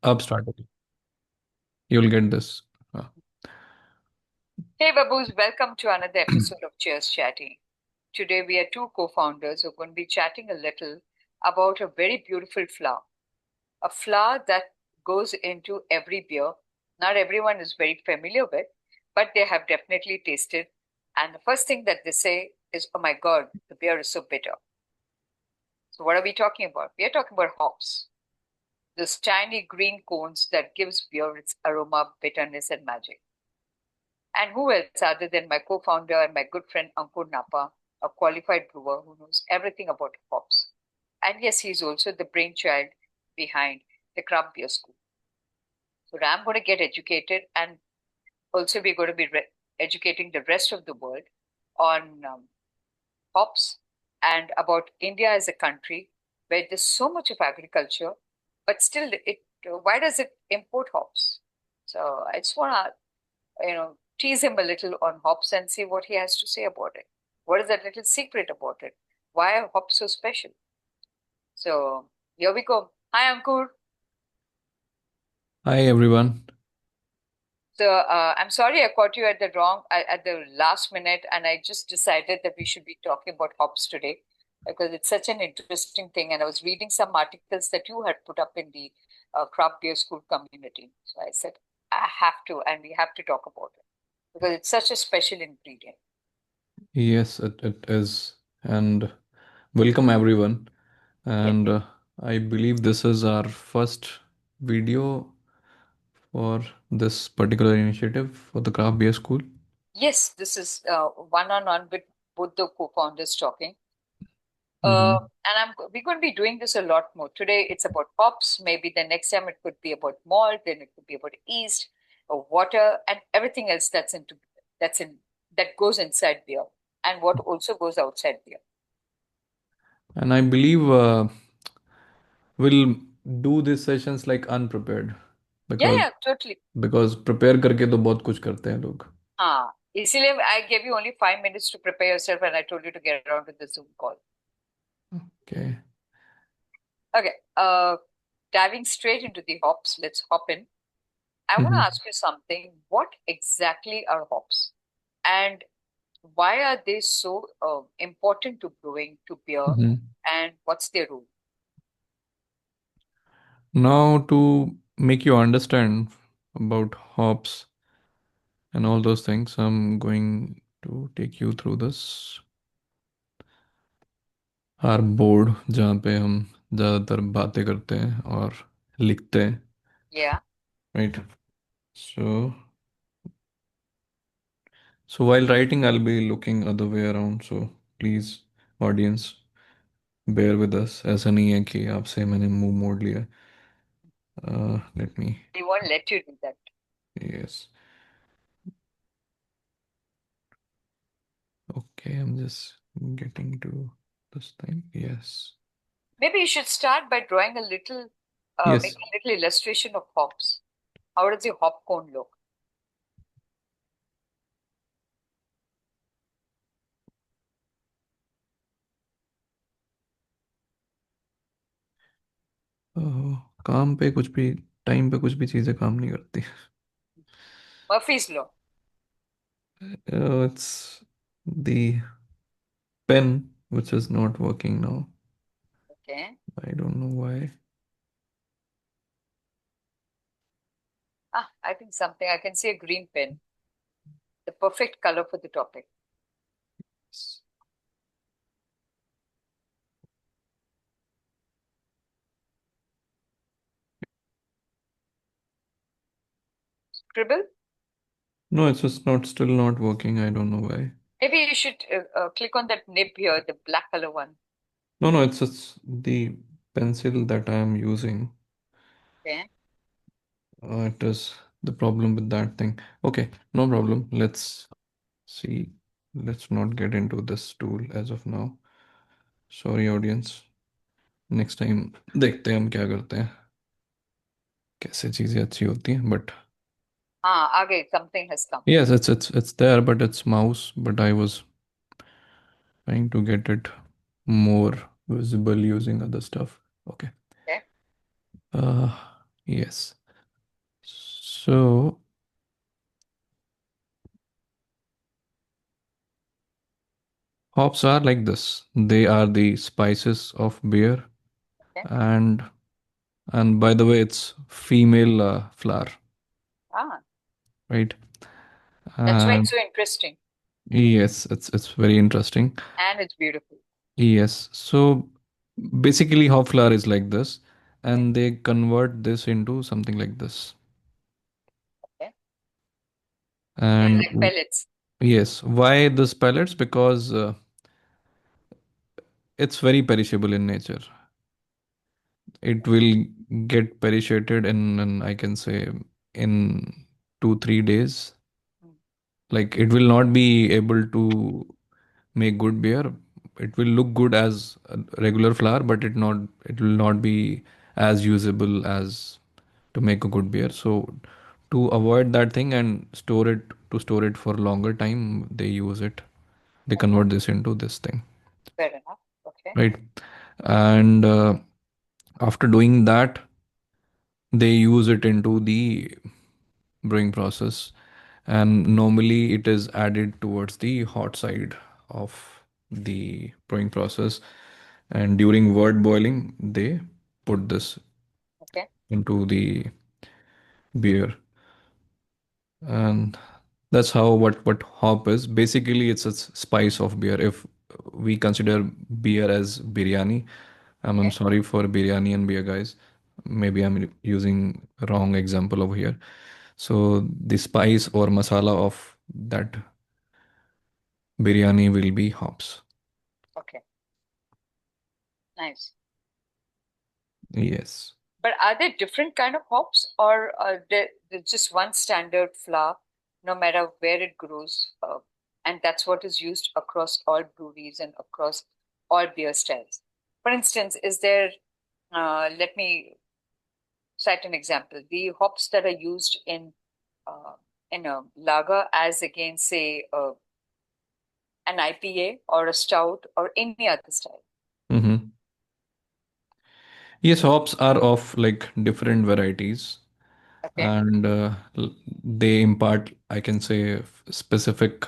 अब स्टार्ट होगी. You'll get this. हाँ. Hey Babus, welcome to another episode of Cheers Chatty. Today we are two co-founders who are going to be chatting a little about a very beautiful flower. A flower that goes into every beer. Not everyone is very familiar with, but they have definitely tasted. And the first thing that they say is, oh my God, the beer is so bitter. So what are we talking about? We are talking about hops. Those tiny green cones that gives beer its aroma, bitterness, and magic. And who else other than my co founder and my good friend Ankur Napa, a qualified brewer who knows everything about hops. And yes, he's also the brainchild behind the craft beer school. So I'm going to get educated, and also we're going to be educating the rest of the world on hops and about India as a country where there's so much of agriculture, but still, why does it import hops? So I just want to tease him a little on hops and see what he has to say about it. What is that little secret about it? Why are hops so special? So here we go. Hi, Ankur. Hi everyone. So I'm sorry I caught you at the last minute, and I just decided that we should be talking about hops today because it's such an interesting thing. And I was reading some articles that you had put up in the craft beer school community. So I said I have to, and we have to talk about it because it's such a special ingredient. Yes, it is. And welcome everyone. Yes. And I believe this is our first video for this particular initiative for the craft beer school. Yes, this is one-on-one with both the co-founders talking. Mm-hmm. And we're going to be doing this a lot more. Today it's about hops. Maybe the next time it could be about malt, then it could be about yeast or water and everything else that's in that goes inside beer and what also goes outside beer. And I believe we'll do these sessions like unprepared Yeah, because yeah, totally. because prepare करके तो बहुत कुछ करते हैं लोग. इसीलिए I gave you only 5 minutes to prepare yourself and I told you to get around to the Zoom call. Okay. Okay, diving straight into the hops, let's hop in. I want to Mm-hmm. ask you something. What exactly are hops? And why are they so important to brewing, to beer, Mm-hmm. and what's their role? Now to make you understand about hops and all those things, I'm going to take you through this our board जहाँ पे हम ज़्यादातर बातें करते हैं और लिखते हैं, Yeah. right? So so while writing I'll be looking other way around, so please audience bear with us. ऐसा नहीं है कि आपसे मैंने मुंह मोड़ लिया. Let me. They won't let you do that. Yes. Okay, I'm just getting to this thing. Yes. Maybe you should start by drawing a little, make Yes. a little illustration of hops. How does the hop cone look? काम पे कुछ भी time पे कुछ भी चीज़ें काम नहीं करती. Murphy's Law. It's the pen which is not working now. Okay. I don't know why. I think something. I can see a green pen, the perfect color for the topic. Scribble. No, it's just not still not working. I don't know why. Maybe you should click on that nib here, the black color one. No, no, it's just the pencil that I am using. Okay. It is the problem with that thing. Okay, no problem. Let's see. Let's not get into this tool as of now. Sorry, audience. Next time देखते हैं हम क्या करते हैं, कैसे चीज़ें अच्छी होती हैं. But Okay. Something has come. yes, it's there, but it's mouse. But I was trying to get it more visible using other stuff. Okay. Okay. uh Yes. So hops are like this. They are the spices of beer, Okay. and by the way, it's female flower, Ah, right? that's why And it's so interesting yes, it's very interesting. and it's beautiful. Yes. So basically, hop flour is like this, Okay. and they convert this into something like this. Okay. And Like pellets. yes, why this pellets? Because it's very perishable in nature. It will get perishated I can say, in 2, 3 days. Mm. Like it will not be able to make good beer. It will look good as a regular flour, but it will not be as usable as to make a good beer. So to avoid that thing and store it for longer time, they use it. They Okay. convert this into this thing, Fair enough. Okay. right? And after doing that, they use it into the brewing process, and normally it is added towards the hot side of the brewing process, and during wort boiling they put this Okay. into the beer. And that's how what hop is. Basically, it's a spice of beer. If we consider beer as biryani, I'm Okay. sorry for biryani and beer guys. Maybe I'm using wrong example over here. So the spice or masala of that biryani will be hops. Okay. Nice. Yes. But are there different kind of hops, or are there's just one standard flour, no matter where it grows, and that's what is used across all breweries and across all beer styles? For instance, is there? Let me cite an example. The hops that are used uh, in a lager, as against say an IPA or a stout or any other style. Mm-hmm. Yes, hops are of like different varieties, Okay, and they impart, I can say, specific.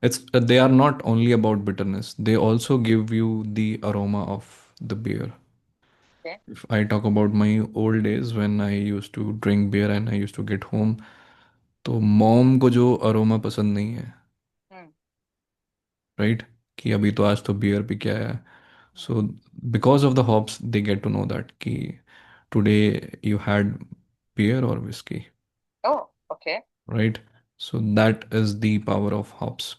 It's they are not only about bitterness. They also give you the aroma of the beer. okay, If I talk about my old days when I used to drink beer and I used to get home, तो mom को जो aroma पसंद नहीं है, hmm, right, कि अभी तो आज तो बियर पी के आया है. hmm. So because of the hops, they get to know that कि today you had beer or whiskey, Oh, okay. right? So that is the power of hops.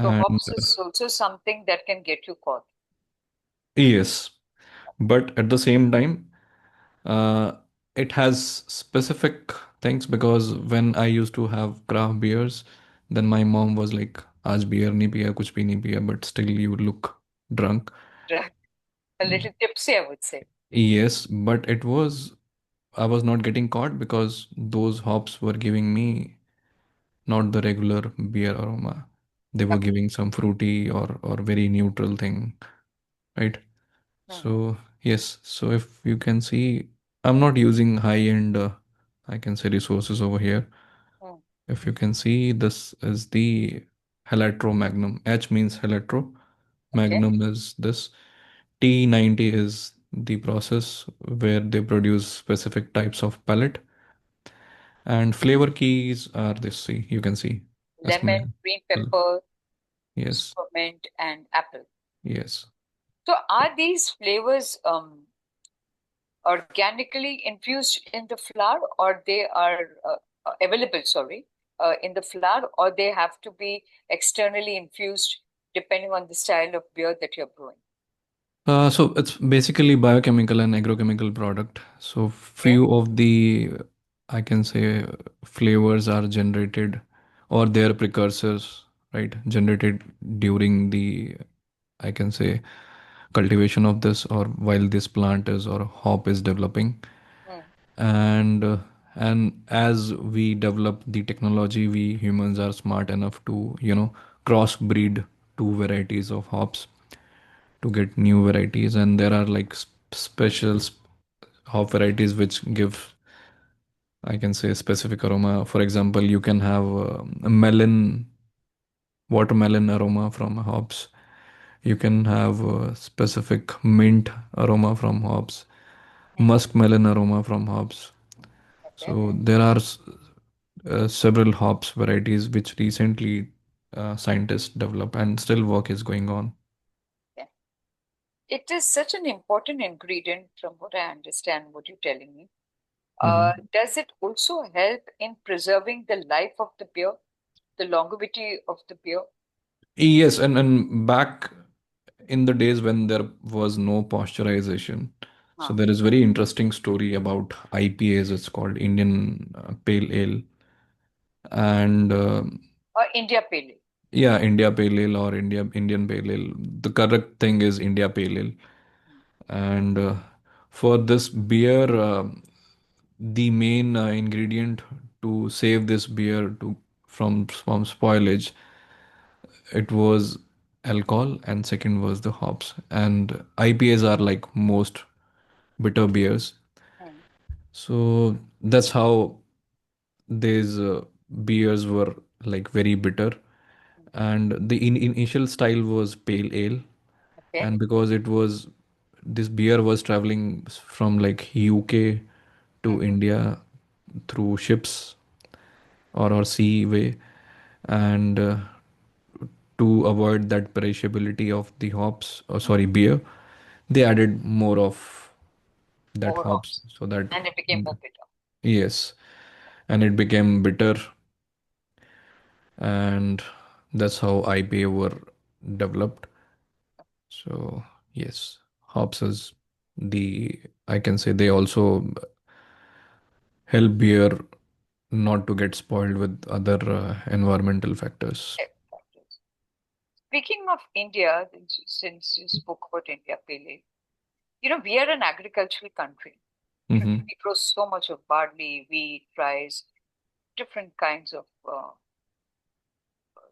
So And hops is also something that can get you caught. yes, but at the same time, uh, it has specific things, because when I used to have craft beers, then my mom was like, आज beer नहीं पिया, कुछ भी नहीं पिया, but still you look drunk. A little tipsy, I would say. Yes, but I was not getting caught because those hops were giving me not the regular beer aroma. They were Okay. giving some fruity or very neutral thing, right? Hmm, So yes, so if you can see, I'm not using high-end, I can say, resources over here. hmm. If you can see, this is the Halatro Magnum. H means Halatro. Okay. Magnum is this. T90 is the process where they produce specific types of pallet. And flavor keys are this. See, you can see. Lemon, Asme. green pepper, Yes. spearmint, and apple. Yes. So are these flavors organically infused in the flour, or they are available, sorry, in the flour, or they have to be externally infused depending on the style of beer that you're brewing? So it's basically biochemical and agrochemical product. So Okay. few of the, I can say, flavors are generated, or their precursors, right? Generated during the, I can say, cultivation of this, or while this plant is or hop is developing. Hmm. And as we develop the technology, we humans are smart enough to, crossbreed two varieties of hops to get new varieties. And there are like special hop varieties which give, I can say, specific aroma. For example, you can have a melon, watermelon aroma from hops. You can have a specific mint aroma from hops, Mm. muskmelon aroma from hops. Okay. So there are several hops varieties which recently scientists develop and still work is going on. Okay. It is such an important ingredient, from what I understand, what you're telling me. Mhm. Does it also help in preserving the life of the beer, the longevity of the beer? Yes, and back in the days when there was no pasteurization, so Huh. there is very interesting story about IPAs. It's called Indian Pale Ale, and Or India Pale Ale. yeah, India Pale Ale or Indian Pale Ale. The correct thing is India Pale Ale, Hmm. and for this beer, the main ingredient to save this beer to from spoilage, it was alcohol, and second was the hops. And IPAs are like most bitter beers, Hmm. so that's how these beers were like very bitter. Hmm. And the initial style was pale ale, Okay. and because it was this beer was traveling from like UK Hmm. to India through ships or sea way, and to avoid that perishability of the hops, or Hmm. sorry, beer, they added more of that More hops hops. so that, And it became more bitter. yes, and it became bitter, and that's how IPA were developed. So yes, hops is the, I can say, they also help beer not to get spoiled with other environmental factors. Exactly. Speaking of India, since you spoke about India Pale Ale, we are an agricultural country. Hmm. We grow so much of barley, wheat, rice, different kinds of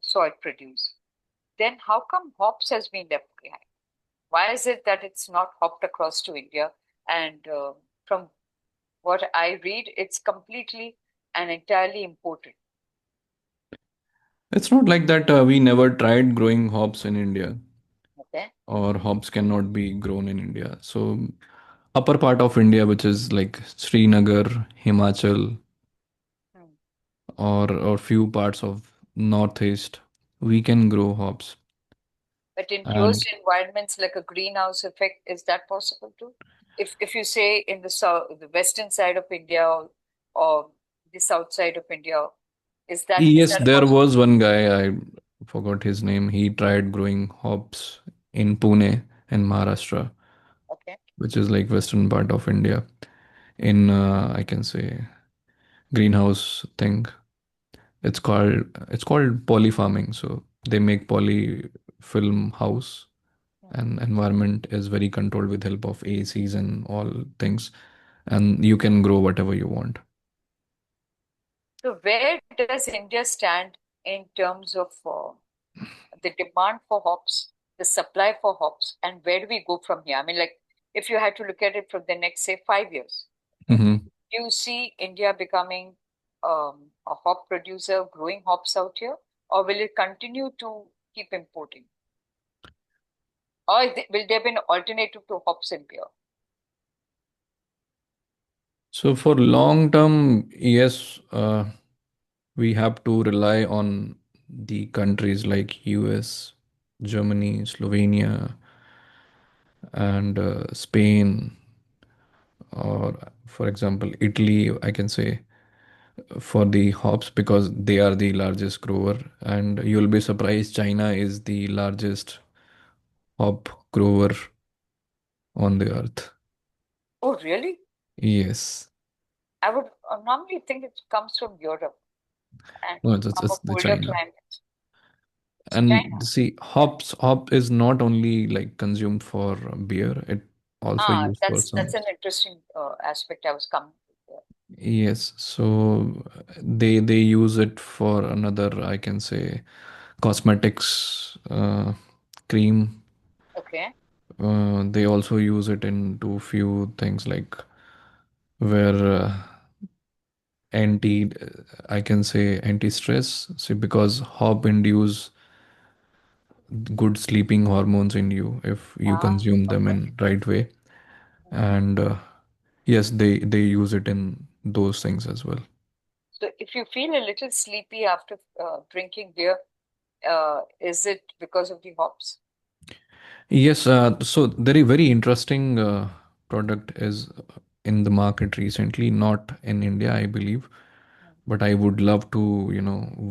soil produce. Then how come hops has been left behind? Why is it that it's not hopped across to India? And from what I read, it's completely and entirely imported. It's not like that we never tried growing hops in India, Okay. or hops cannot be grown in India. So upper part of India, which is like Srinagar, Himachal, Hmm. or few parts of northeast, we can grow hops. But in And closed environments like a greenhouse effect, is that possible too? If you say in the south, the western side of India, or the south side of India, is yes, that there possible? was one guy, I forgot his name. He tried growing hops in Pune in Maharashtra, Okay. which is like western part of India, in I can say greenhouse thing. It's called poly farming. So they make poly film house, Hmm. and environment is very controlled with help of ACs and all things, and you can grow whatever you want. So where does India stand in terms of the demand for hops, the supply for hops, and where do we go from here? I mean, like if you had to look at it for the next, say, 5 years, okay, Hmm. do you see India becoming a hop producer, growing hops out here, or will it continue to keep importing? Or will there be an alternative to hops in beer? So for long term, yes, we have to rely on the countries like US, Germany, Slovenia, and Spain, or for example, Italy, I can say, for the hops because they are the largest grower. And you'll be surprised, China is the largest hop grower on the earth. Oh, really? Yes. I would normally think it comes from Europe and No, it's our the colder China. climates. It's And China. see, hop is not only like consumed for beer, it also Ah, used for that's some. an interesting aspect I was coming to there. Yes, so they use it for another, I can say, cosmetics, cream. Okay. They also use it into few things like where anti I can say anti-stress. See, because hop induce good sleeping hormones in you if you Ah, consume them okay. in right way. Mm. And yes, they use it in those things as well. So if you feel a little sleepy after drinking beer, is it because of the hops? Yes, so very interesting product is in the market recently, not in India, I believe, Mm. but I would love to,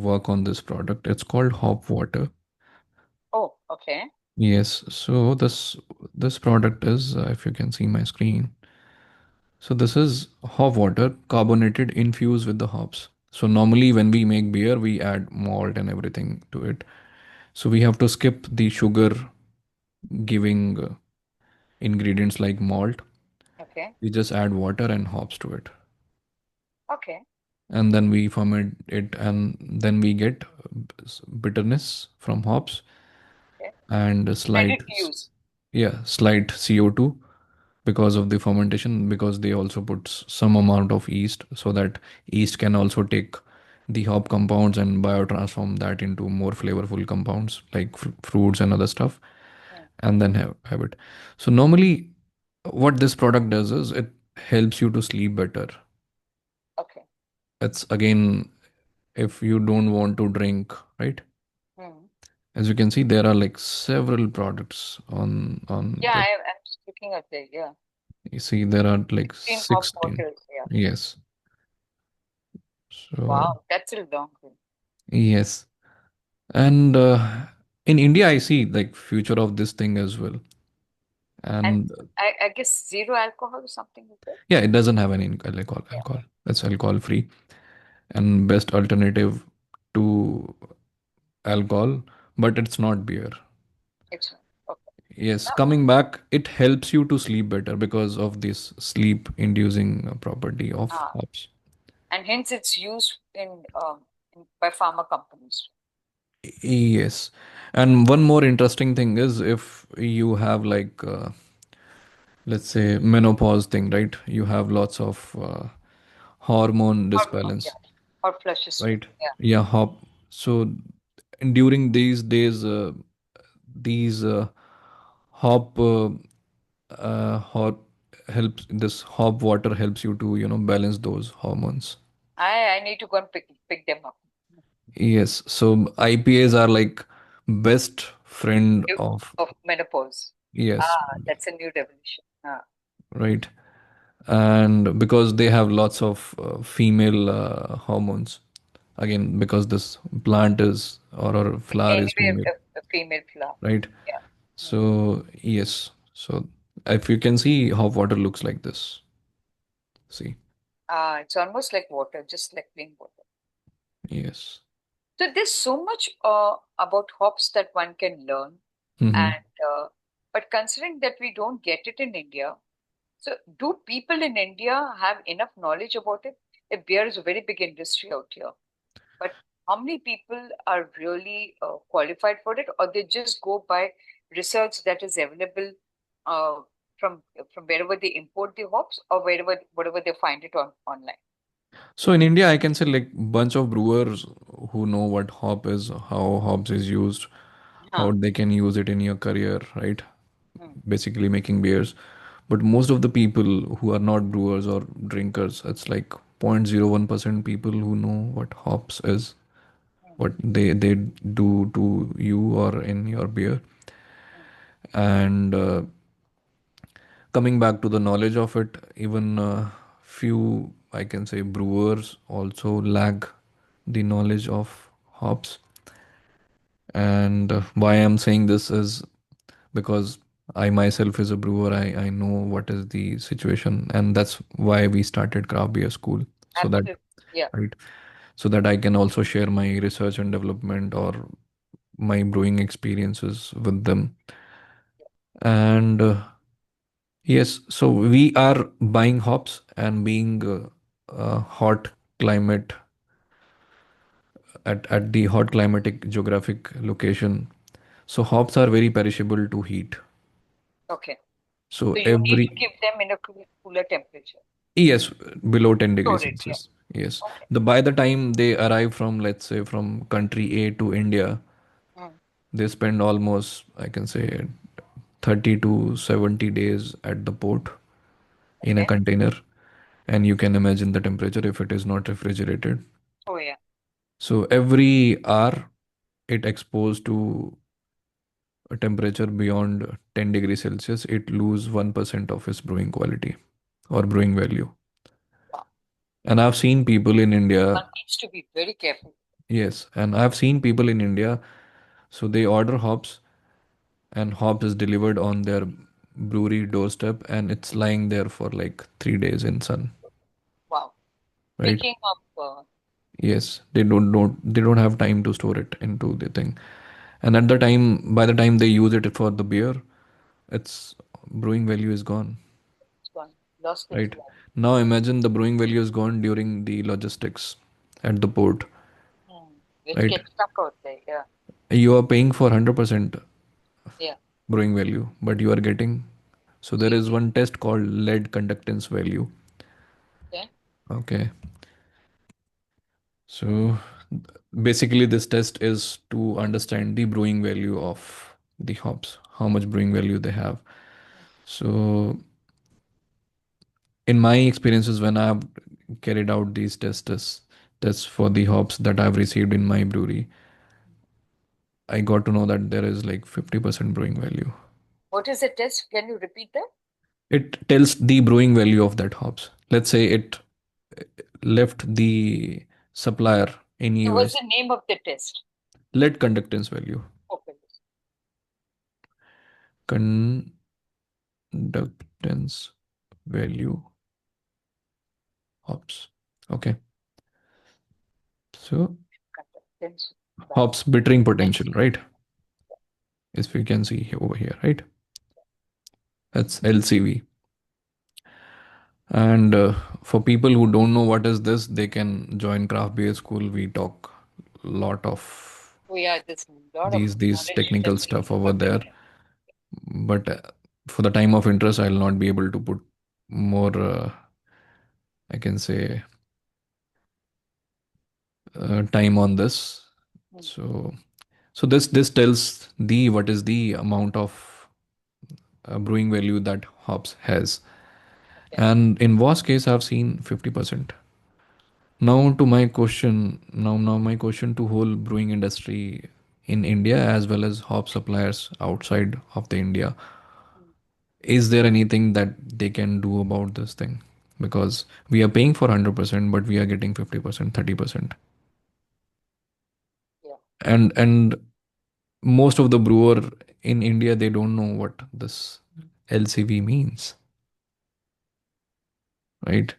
work on this product. It's called Hop Water. Oh, okay. Yes, so this product is, if you can see my screen, so this is hop water carbonated infused with the hops. So normally when we make beer, we add malt and everything to it. So we have to skip the sugar giving ingredients like malt. Okay. We just add water and hops to it. Okay. And then we ferment it, and then we get bitterness from hops Okay. and a Ready slight, to use. yeah, slight CO2 because of the fermentation, because they also put some amount of yeast so that yeast can also take the hop compounds and biotransform that into more flavorful compounds like fruits and other stuff, Mm. and then have it. So normally what this product does is it helps you to sleep better. Okay. It's again, if you don't want to drink, right? Mm. As you can see, there are like several products on Yeah, this. I'm just looking at the, yeah. You see, there are like 16 hop 16. bottles. Yeah. Yes. So, Wow, that's a long one. yes. And in India, I see like future of this thing as well. And And I guess zero alcohol or something like that. yeah, it doesn't have any alcohol. Yeah. Alcohol. It's alcohol free and best alternative to alcohol, but it's not beer. It's okay. Yes, Now, coming back, it helps you to sleep better because of this sleep inducing property of ah, hops. and hence it's used by pharma companies. Yes. And one more interesting thing is if you have like let's say menopause thing, right? You have lots of hormone Yeah. disbalance, Or flushes too. right? Yeah. Yeah, hop. So during these days, these hop hop helps, this hop water helps you to balance those hormones. I need to go and pick them up. Yes, so IPAs are like best friend You- of, Of menopause. yes, Ah, that's a new definition. Ah, right. And because they have lots of female hormones, again because this plant is, or flower is anyway, female, a female flower. right? Yeah. Hmm. So yes, so if you can see how water looks like this, see. Ah, it's almost like water, just like plain water. Yes. So there's so much about hops that one can learn, Hmm. and but considering that we don't get it in India, so do people in India have enough knowledge about it? If beer is a very big industry out here, but how many people are really qualified for it, or they just go by research that is available uh, from from wherever they import the hops or wherever whatever they find it online? So in India, I can say like bunch of brewers who know what hop is, how hops is used, how Huh. they can use it in your career, right? Hmm. Basically making beers. But most of the people who are not brewers or drinkers, it's like 0.01% people who know what hops is, Hmm. what they do to you or in your beer. Hmm. And coming back to the knowledge of it, even few, I can say, brewers also lack the knowledge of hops. And why I'm saying this is because I myself is a brewer. I know what is the situation, and that's why we started craft beer school, so that, Absolutely. Yeah. right, so that I can also share my research and development or my brewing experiences with them. And yes, so we are buying hops, and being hot climate, at the hot climatic geographic location, so hops are very perishable to heat. Okay. So So you need to every, keep them in a cooler temperature. Yes, below 10 degrees Store it, yeah. Celsius. Yes. Okay. The by the time they arrive from, let's say, from country A to India, Mm. they spend almost, I can say, 30 to 70 days at the port in a Okay. container. And you can imagine the temperature if it is not refrigerated. Oh, yeah. So every hour it exposed to a temperature beyond 10 degrees Celsius, it lose 1% of its brewing quality or brewing value. Wow. And I've seen people in India, One needs to be very careful. yes, and I've seen people in India, so they order hops and hops is delivered on their brewery doorstep and it's lying there for like 3 days in sun, Wow. right? Speaking of, Yes, they don't have time to store it into the thing. And at the time, by the time they use it for the beer, its brewing value is gone, it's gone, lost its right? value. Now imagine the brewing value is gone during the logistics at the port, It right? gets stuck out there. Yeah. You are paying for 100% Yeah. brewing value, but you are getting. So there is 80. one test called lead conductance value. Okay. Okay. So basically, this test is to understand the brewing value of the hops, how much brewing value they have. So in my experiences, when I've carried out these tests for the hops that I've received in my brewery, I got to know that there is like 50% brewing value. What is the test? Can you repeat that? It tells the brewing value of that hops. Let's say it left the supplier in So what's US. the name of the test? Lead conductance value. Okay. Conductance value hops. Okay. So Conductance value. hops bittering potential, LCV. right? As we can see over here, right? That's LCV. And for people who don't know what is this, they can join craft beer school. We talk a lot of Oh, yeah, there's a lot of these knowledge that technical will be stuff over covered. there. But for the time of interest, I'll not be able to put more. I can say time on this. Hmm. So this tells the what is the amount of brewing value that hops has. Okay. And in Voss case, I've seen 50%. Now my question to whole brewing industry in India as well as hop suppliers outside of the India. Hmm. Is there anything that they can do about this thing? Because we are paying for 100%, but we are getting 50%, 30%. Yeah. And most of the brewer in India, they don't know what this LCV means, right?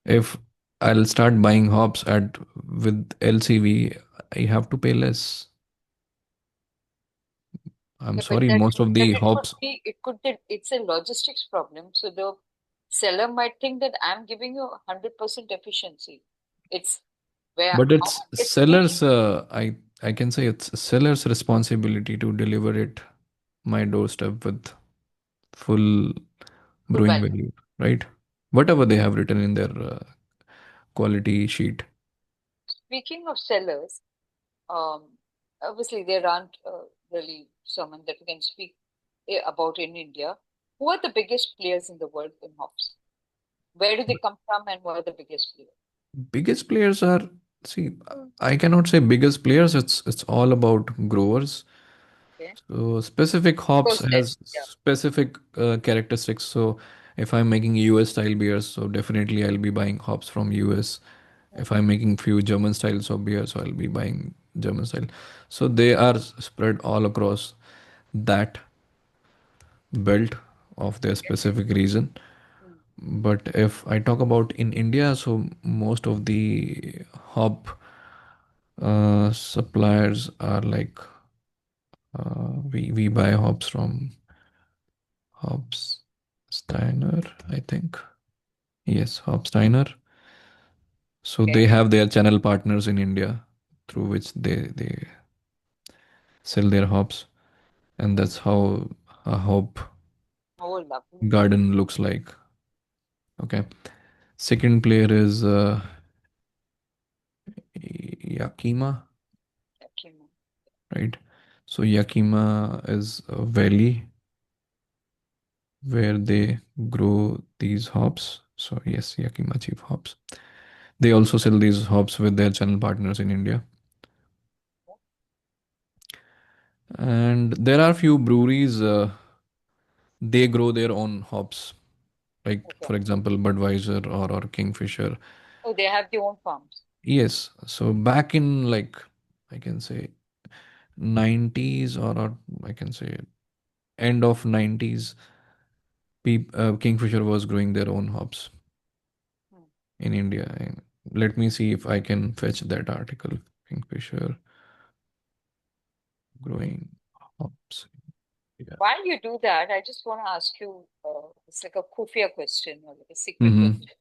If I'll start buying hops at with LCV, I have to pay less. I'm Yeah, but sorry, that most of but the it could hops, be it's a logistics problem. So the seller might think that I'm giving you 100% efficiency. It's where but how it's it gets reached. sellers. I can say it's seller's responsibility to deliver it my doorstep with full True brewing value. value, right? Whatever they have written in their quality sheet. Speaking of sellers, um, obviously there aren't really someone that we can speak about in India. Who are the biggest players in the world in hops? Where do they come from, and who are the biggest players? Biggest players are, see, I cannot say biggest players. It's all about growers. Okay, So specific of hops course, has there's yeah, specific characteristics. So if I'm making US style beers, so definitely I'll be buying hops from US. mm, If I'm making few German styles of beer, so I'll be buying German style. So they are spread all across that belt of their okay, specific region. mm, But if I talk about in India, so most of the hop suppliers are like we buy hops from Hobbs Steiner, I think. Yes, Hobbs Steiner. So okay. they have their channel partners in India through which they sell their hops, and that's how a hop Oh, lovely. garden looks like. Okay. Second player is Yakima, Yakima. right? So Yakima is a valley where they grow these hops. So yes, Yakima Chief hops. They also sell these hops with their channel partners in India. And there are few breweries, they grow their own hops. Like Okay. for example, Budweiser or Kingfisher. Oh, they have their own farms. Yes. So back in like I can say 90s or I can say end of 90s, Kingfisher was growing their own hops Hmm. in India. And let me see if I can fetch that article. Kingfisher growing hops. Yeah. While you do that, I just want to ask you, it's like a khufia question or like a secret Mm-hmm. question.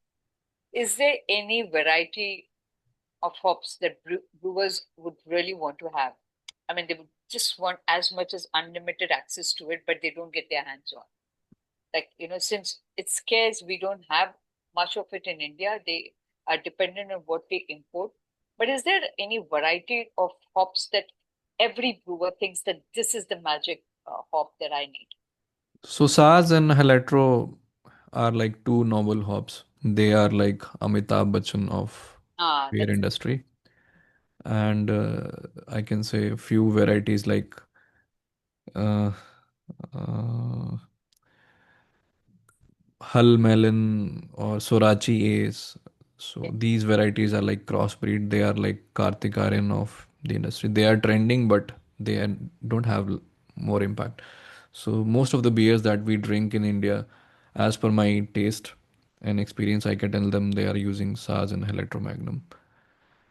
Is there any variety of hops that brewers would really want to have? I mean, they would just want as much as unlimited access to it, but they don't get their hands on. Like, since it's scarce, we don't have much of it in India. They are dependent on what they import. But is there any variety of hops that every brewer thinks that this is the magic hop that I need? So Saz and Halatro are like two noble hops. They are like Amitabh Bachchan of Ah, beer that's industry. And I can say a few varieties like uh, uh, Hull Melon or Sorachi Ace. So it. these varieties are like crossbreed. They are like Kartik Aryan of the industry. They are trending, but don't have more impact. So most of the beers that we drink in India, as per my taste and experience, I can tell them they are using Saz and Electromagnum.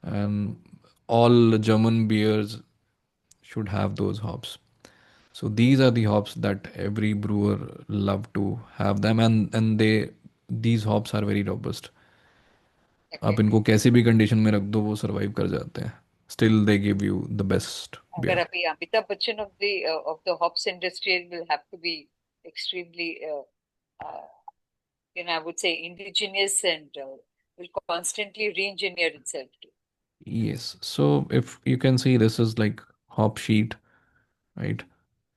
And all German beers should have those hops. So these are the hops that every brewer love to have them, and these hops are very robust. आप Okay. इनको कैसी भी condition में रख दो वो survive कर जाते हैं. Still they give you the best अगर beer. अभी Amitabh Bachchan of the hops industry will have to be extremely, uh, I would say indigenous and will constantly re-engineer itself too. Yes. So if you can see, this is like hop sheet, right?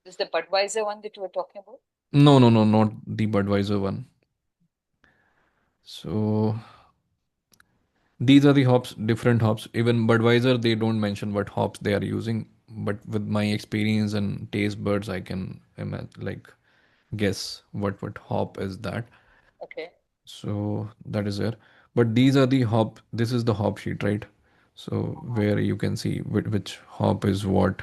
This is the Budweiser one that you were talking about. No, no, no, not the Budweiser one. So these are the hops, different hops. Even Budweiser, they don't mention what hops they are using. But with my experience and taste buds, I can imagine, like guess what hop is that. Okay. So that is there. But these are the hop. This is the hop sheet, right? So Uh-huh. where you can see which hop is what.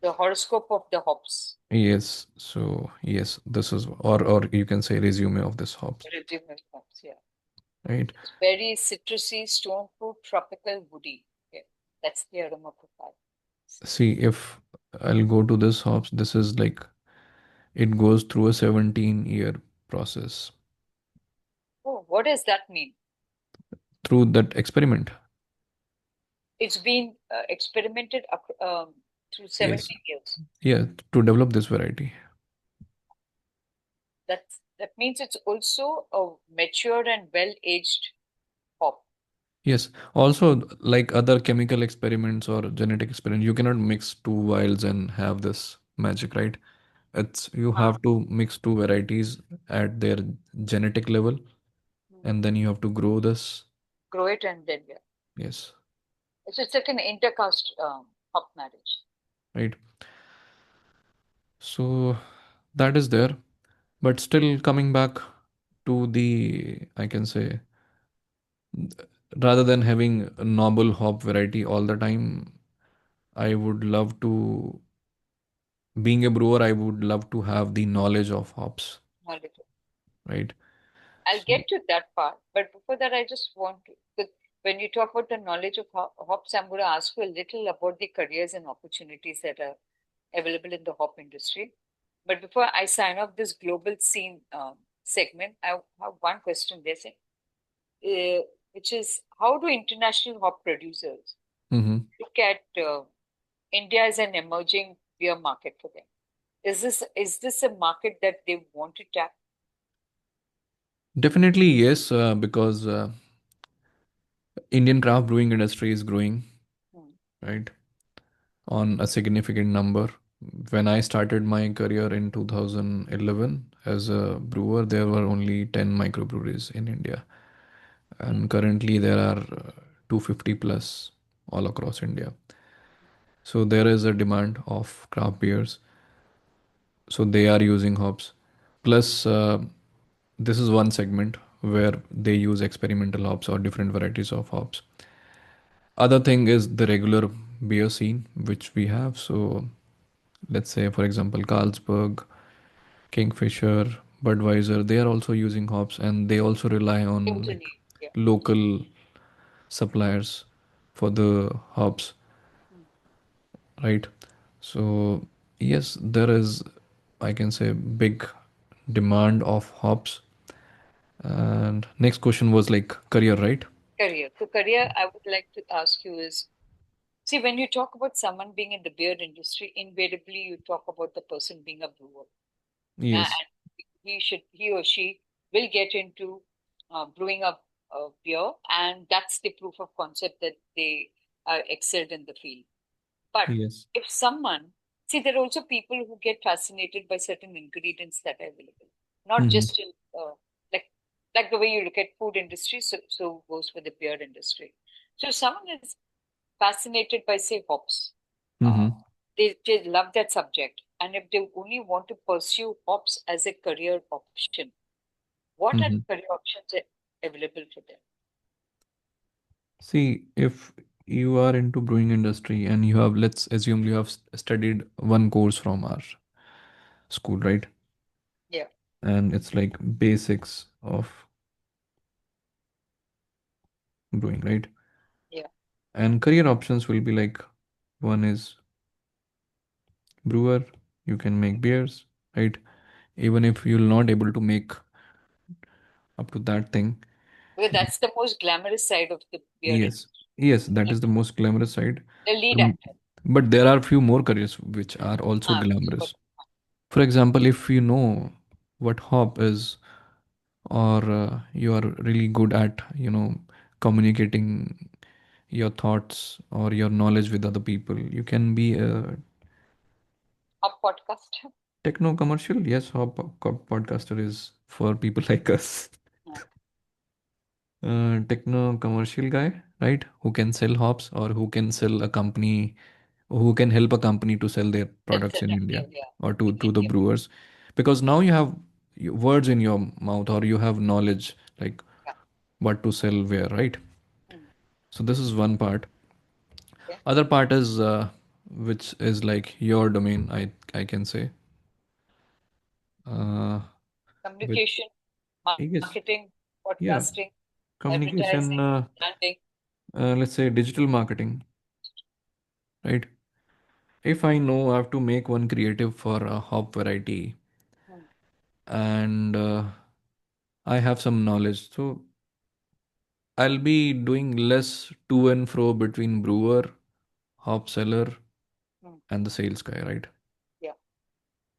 The horoscope of the hops. Yes. So yes, this is or you can say resume of this hops, Regimental hops, yeah. right? It's very citrusy, stone fruit, tropical, woody. Yeah. That's the aroma profile. See if I'll go to this hops. This is like it goes through a 17-year process Oh, what does that mean? through that experiment. It's been experimented through Yes. 17 years. Yeah, to develop this variety. That means it's also a mature and well-aged hop. Yes. Also, like other chemical experiments or genetic experiments, you cannot mix two vials and have this magic, right? It's you Ah, have to mix two varieties at their genetic level, hmm. and then you have to grow this. Grow it and then yeah. Yes, It's like an intercaste hop marriage. right. So that is there, but still coming back to the, I can say, rather than having a noble hop variety all the time, I would love to, being a brewer, I would love to have the knowledge of hops, Knowledge. right? I'll So, get to that part, but before that, I just want to. When you talk about the knowledge of hops, I'm going to ask you a little about the careers and opportunities that are available in the hop industry. But before I sign off this global scene segment, I have one question there, which is how do international hop producers mhm. look at India as an emerging beer market for them? Is this a market that they want to tap? Definitely yes, because Indian craft brewing industry is growing, Hmm. right, on a significant number. When I started my career in 2011 as a brewer, there were only 10 microbreweries in India, Yeah. and currently there are 250 plus all across India. So there is a demand of craft beers. So they are using hops. Plus, this is one segment where they use experimental hops or different varieties of hops. Other thing is the regular beer scene which we have. So let's say, for example, Carlsberg, Kingfisher, Budweiser, they are also using hops and they also rely on like Totally. Yeah. local suppliers for the hops, Hmm. right? So yes, there is, I can say, big demand of hops. And next question was like career, right? Career. So, career, I would like to ask you is, see, when you talk about someone being in the beer industry, invariably you talk about the person being a brewer. Yes. And he or she will get into brewing a beer, and that's the proof of concept that they are excelled in the field. But Yes. if someone, see, there are also people who get fascinated by certain ingredients that are available, not Mm-hmm. just in like like the way you look at food industry, so goes for the beer industry. So if someone is fascinated by, say, hops, uh, Mm-hmm. they love that subject, and if they only want to pursue hops as a career option, what are Mm-hmm. the career options available for them? See, if you are into brewing industry and you have, let's assume you have studied one course from our school, right? Yeah, And it's like basics of brewing, right? yeah. And career options will be like one is brewer, you can make beers, right? Even if you're not able to make up to that thing. Well, that's the most glamorous side of the beer Yes, industry. yes, that is the most glamorous side. The lead Um, actor. but there are few more careers which are also Which is what. glamorous. For example, if you know what hop is, or you are really good at, communicating your thoughts or your knowledge with other people, you can be a A podcast. techno-commercial. Yes, hop podcaster is for people like us. Yeah. Techno-commercial guy, right? Who can sell hops or who can sell a company, who can help a company to sell their That's products in yeah, India yeah. or In to the India. brewers. Because now you have words in your mouth or you have knowledge like Yeah. what to sell where, right? Mm. So this is one part. Okay. Other part is which is like your domain, I can say. Uh, with Communication, yes, marketing, yeah, podcasting, communication. advertising, branding. Let's say digital marketing, right? If I know I have to make one creative for a hop variety Mm. and I have some knowledge, so I'll be doing less to and fro between brewer, hop seller, Mm. and the sales guy, right? Yeah.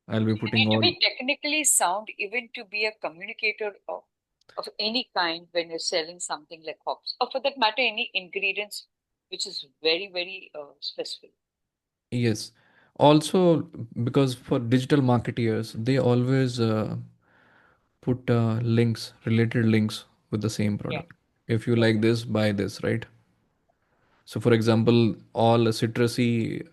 I'll be You putting need to all, be technically sound even to be a communicator of any kind when you're selling something like hops, or for that matter, any ingredients which is very, very specific. yes. Also, because for digital marketeers, they always put links, related links with the same Yeah, product. If you yeah. like this, buy this, right? So, for example, all citrusy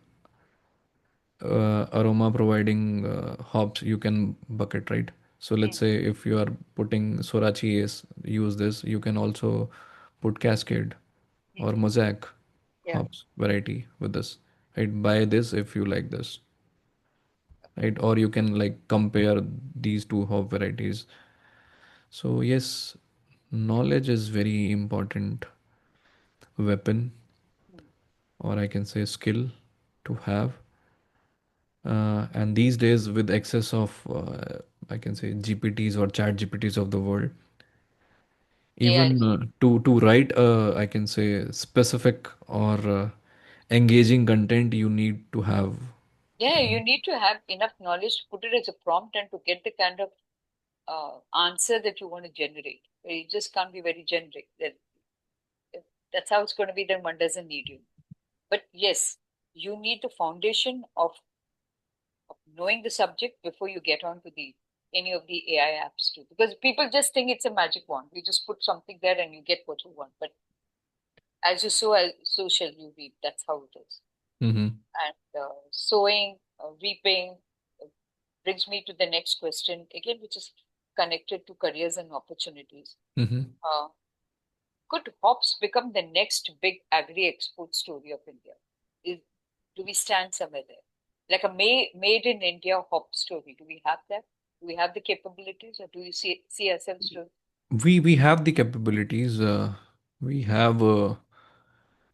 aroma providing hops you can bucket, right? So let's Mm. say if you are putting Sorachi is use this, you can also put Cascade Mm. or Mosaic Yeah. hops variety with this, right? Buy this if you like this, right? Or you can like compare these two hop varieties. So yes, knowledge is very important weapon, Mm. or I can say skill to have. And these days, with excess of, I can say GPTs or chat GPTs of the world, AI. even to write, I can say specific or engaging content, you need to have. Yeah, you need to have enough knowledge to put it as a prompt and to get the kind of answer that you want to generate. You just can't be very generic. That if that's how it's going to be, then one doesn't need you. But yes, you need the foundation of knowing the subject before you get on to the any of the AI apps too. Because people just think it's a magic wand. You just put something there and you get what you want. But as you sow, so shall you reap. That's how it is. Mm-hmm. And sowing, reaping brings me to the next question again, which is connected to careers and opportunities. Mm-hmm. Uh, could hops become the next big agri export story of India? Is, do we stand somewhere there? Like a made in India hop story. Do we have that? Do we have the capabilities, or do you see ourselves to? We have the capabilities. We have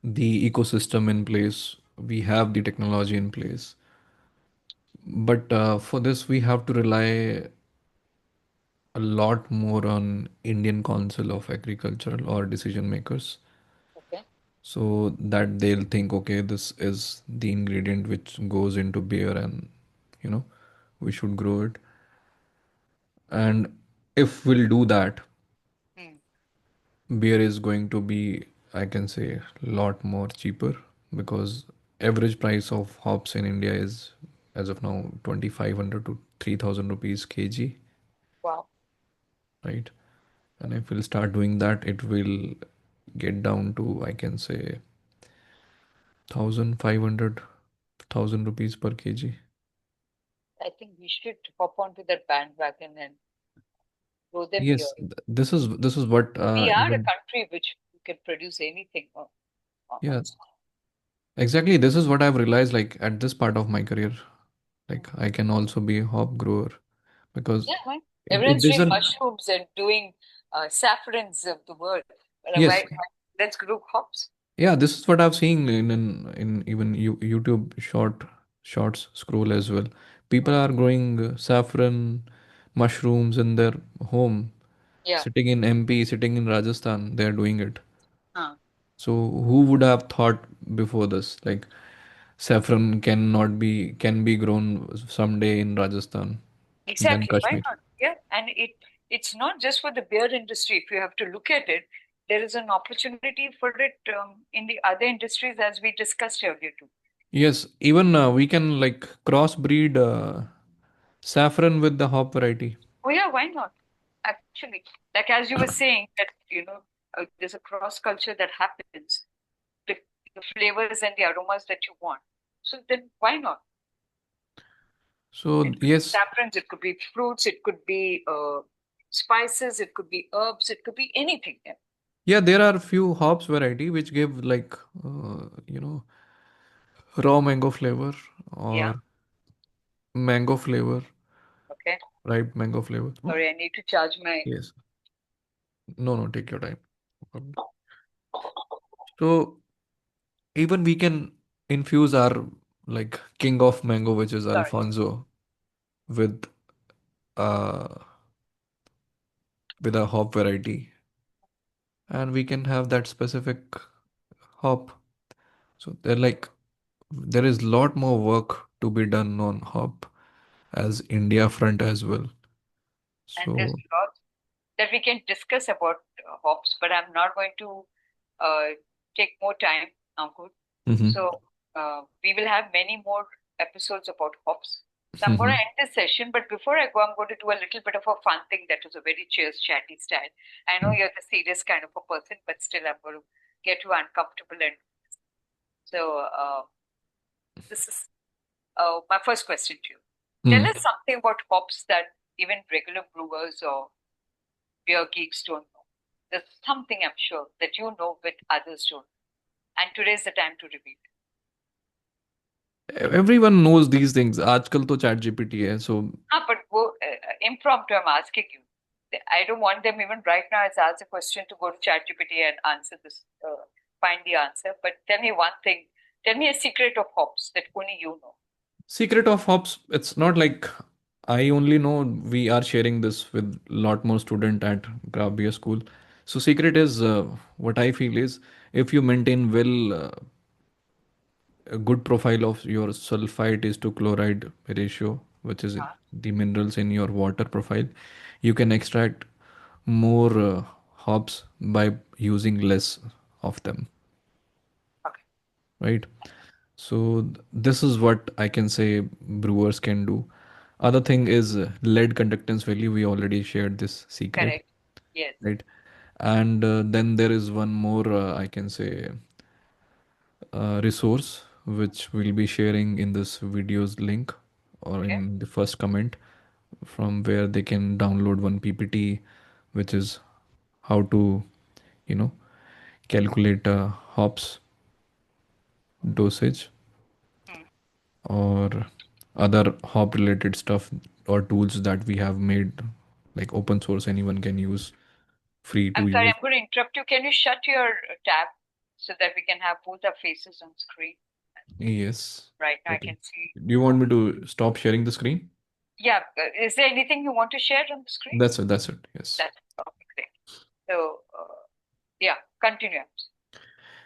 the ecosystem in place. We have the technology in place. But for this, we have to rely a lot more on Indian Council of Agricultural or decision makers, Okay. so that they'll think, okay, this is the ingredient which goes into beer, and you know, we should grow it. And if we'll do that, Hmm. beer is going to be, I can say, a lot more cheaper, because average price of hops in India is, as of now, 2,500 to 3,000 rupees kg, Wow. right? And if we'll start doing that, it will get down to, I can say, 1,500, 1,000 rupees per kg. I think we should hop onto that bandwagon and grow them here. Yes, this is what We are a even, country which can produce anything yeah, on. exactly. This is what I've realized, like at this part of my career, Mm. like I can also be a hop grower, because Yeah, right. it Everyone's doing doesn't. mushrooms and doing saffrons of the world. But Yes, let's grow hops. yeah, this is what I've seen in even YouTube shorts scroll as well. People Mm. are growing saffron mushrooms in their home, Yeah. sitting in MP, sitting in Rajasthan. They're doing it. Huh. So who would have thought before this? Like saffron can be grown someday in Rajasthan, then Exactly. Why Kashmir. not? Yeah. And it's not just for the beer industry. If you have to look at it, there is an opportunity for it in the other industries as we discussed earlier too. Yes, even we can like crossbreed saffron with the hop variety. Oh yeah, why not? Actually, like as you were saying that there's a cross culture that happens. The, the flavors and the aromas that you want. So then why not? So It could be yes, saffrons, it could be fruits, it could be spices, it could be herbs, it could be anything. Yeah. yeah, there are few hops variety which give like you know, raw mango flavor Yeah. or mango flavor, Okay. ripe mango flavor. Sorry, I need to charge my. Yes. No, no, take your time. No problem. So even we can infuse our like king of mango, which is Sorry. Alfonso, with uh with a hop variety, and we can have that specific hop. So they're like, there is lot more work to be done on hop as India front as well. And there's So lots that we can discuss about hops, but I'm not going to uh, take more time, Ankur. mhm, So we will have many more episodes about hops. So I'm going to mhm, end this session, but before I go, I'm going to do a little bit of a fun thing that is a very cheers chatty style. I know mhm, you're the serious kind of a person, but still I'm going to get you uncomfortable. And so this is my first question to you. Tell mhm. us something about hops that even regular brewers or beer geeks don't know. There's something I'm sure that you know but others don't. And today's the time to reveal. Everyone knows these things. आजकल तो chat GPT है, so But impromptu, I'm asking you. I don't want them even right now. It's ask a question to go to ChatGPT and answer this, find the answer. But tell me one thing. Tell me a secret of hops that only you know. secret of hops. It's not like I only know. We are sharing this with lot more student at craft beer school. So secret is what I feel is, if you maintain well a good profile of your sulfite is to chloride ratio, which is Huh? the minerals in your water profile, you can extract more hops by using less of them, Okay, right? So this is what I can say brewers can do. Other thing is lead conductance value. We already shared this secret, correct. Yes. right? And then there is one more I can say resource which we'll be sharing in this video's link or Okay. in the first comment, from where they can download one PPT, which is how to, you know, calculate hops dosage Hmm. or other hop related stuff or tools that we have made, like open source, anyone can use, free I'm to sorry, use. I'm going to interrupt you. Can you shut your tab so that we can have both our faces on screen? Yes. Right now, I Okay. can see. Do you want me to stop sharing the screen? Yeah. Is there anything you want to share on the screen? That's it. That's it. Yes. That's okay. Great. So, yeah, continue.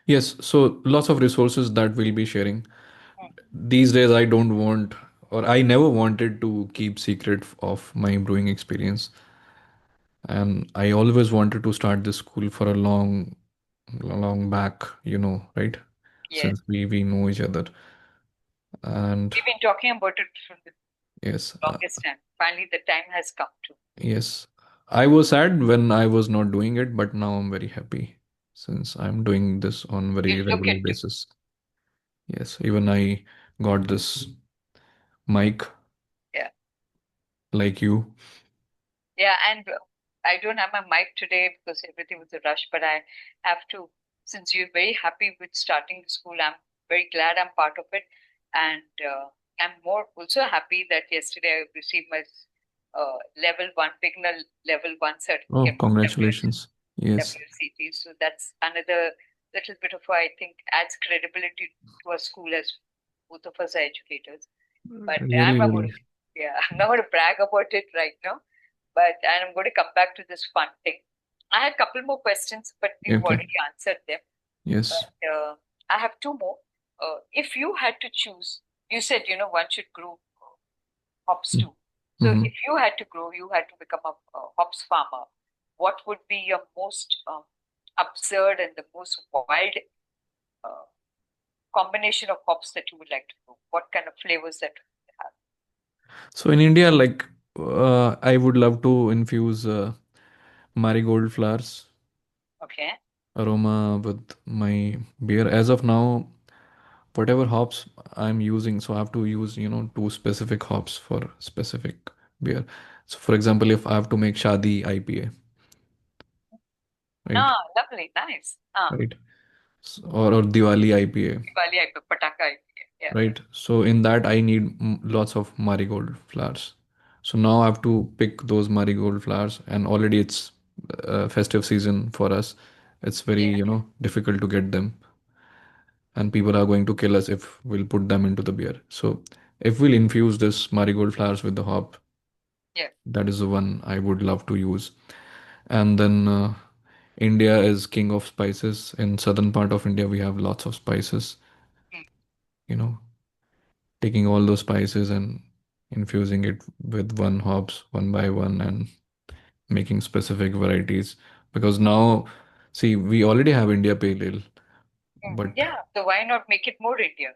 Yes. So lots of resources that we'll be sharing. Hmm. These days, I don't want, or I never wanted to keep secret of my brewing experience. And I always wanted to start this school for a long back, right? Yes. Since we know each other. And We've been talking about it for the yes, longest time. Finally, the time has come to. yes, I was sad when I was not doing it, but now I'm very happy since I'm doing this on You very look regular into. basis. Yes, even I got this mic Yeah. like you. Yeah, and I don't have my mic today because everything was a rush, but I have to, since you're very happy with starting the school, I'm very glad I'm part of it. And I'm more also happy that yesterday I received my level one, beginner level one Oh, certificate from congratulations. Yes, WCT. So that's another little bit of, I think, adds credibility to our school as both of us are educators. But I'm really, not going really. to, yeah, I'm not going to brag about it right now. But and I'm going to come back to this fun thing. I had a couple more questions, but you've Okay. already answered them. Yes. But I have two more. If you had to choose, you said one should grow hops too. So Mm-hmm. if you had to grow, you had to become a hops farmer. What would be your most absurd and the most wild uh, combination of hops that you would like to grow? What kind of flavors that you have? So in India, like, I would love to infuse marigold flowers Okay. aroma with my beer. As of now, whatever hops I'm using, so I have to use, two specific hops for specific beer. So for example, if I have to make Shadi IPA, right? Ah, lovely, nice. Ah, Right. Or Diwali IPA, Diwali, Pataka. Yeah. right? So in that I need lots of marigold flowers. So now I have to pick those marigold flowers, and already it's festive season for us. It's very, Yeah. difficult to get them, and people are going to kill us if we'll put them into the beer. So if we'll infuse this marigold flowers with the hop, Yeah. that is the one I would love to use. And then India is king of spices. In southern part of India, we have lots of spices. Mm. You know, taking all those spices and infusing it with one hops one by one and making specific varieties. Because now, see, we already have India Pale Ale, Mm. but Yeah. So why not make it more India?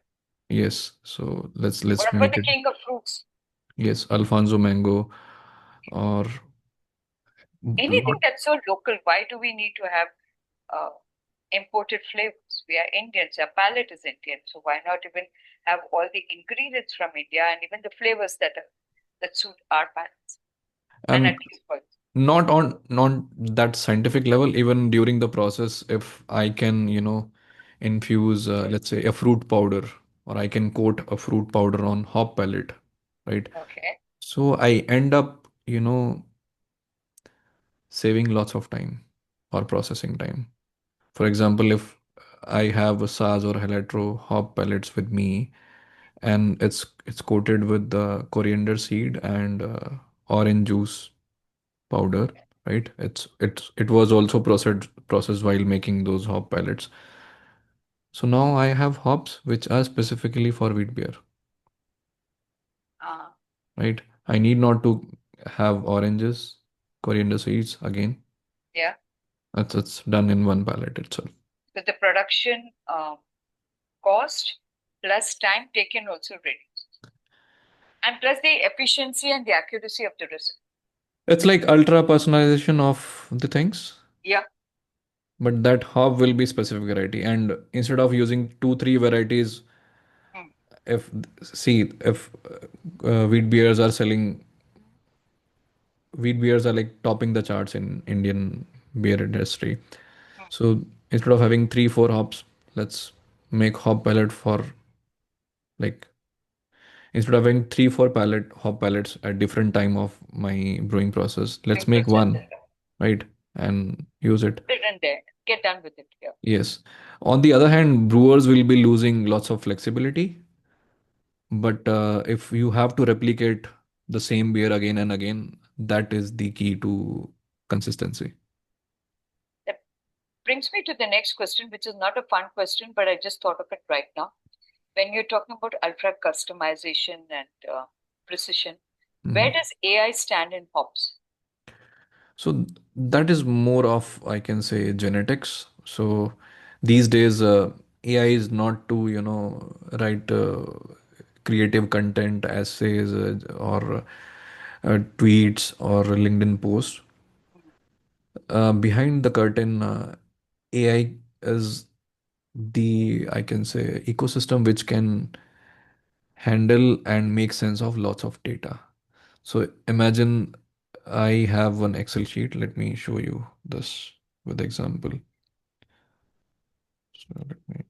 yes, so let's What let's about make the it. king of fruits? Yes, Alfonso mango or Anything lot. that's so local. Why do we need to have uh, imported flavors? We are Indians. Our palate is Indian. So why not even have all the ingredients from India and even the flavors that suit our palates and our And taste buds? not that scientific level, even during the process, if I can, infuse let's say a fruit powder, or I can coat a fruit powder on hop pellet, right? Okay. So I end up, saving lots of time or processing time. For example, if I have a saz or halatro hop pellets with me, and it's coated with the coriander seed and orange juice powder, right? It was also processed while making those hop pellets. So now I have hops which are specifically for wheat beer, Uh, right? I need not to have oranges. coriander seeds again. Yeah. It's done in one pallet itself. So the production cost plus time taken also reduces. And plus the efficiency and the accuracy of the result. It's like ultra personalization of the things, Yeah. but that hop will be specific variety. And instead of using two, three varieties, Mm. if see if wheat beers are selling, wheat beers are like topping the charts in Indian beer industry. Mm. So instead of having three, four hops, let's make hop palette for like instead of having three, four palette hop palettes at different time of my brewing process, let's Brewing make process. one, right? And use it. Put it in there. Get done with it. Yeah. Yes. On the other hand, brewers will be losing lots of flexibility. But if you have to replicate the same beer again and again, that is the key to consistency. That brings me to the next question, which is not a fun question, but I just thought of it right now. When you're talking about ultra customization and precision, where Mhm. does AI stand in hops? So that is more of, I can say, genetics. So these days, AI is not to, write creative content, essays, or tweets or LinkedIn posts. Mhm. Behind the curtain, AI is the, I can say, ecosystem which can handle and make sense of lots of data. So imagine I have one Excel sheet. Let me show you this with example. So let me.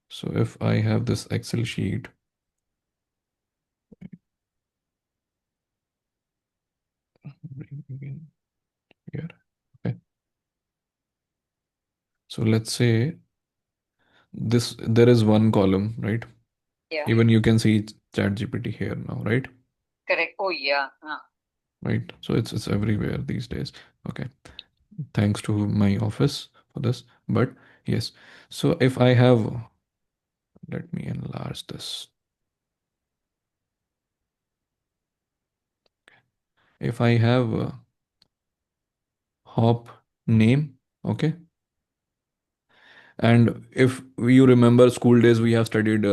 So if I have this Excel sheet, bring again here. Okay. So let's say this there is one column, right? Yeah. Even you can see ChatGPT here now, right? Correct. Oh, yeah. Right. So it's everywhere these days. Okay. Thanks to my office for this. But yes. So if I have, let me enlarge this. If I have hop name, okay. And if you remember school days, we have studied,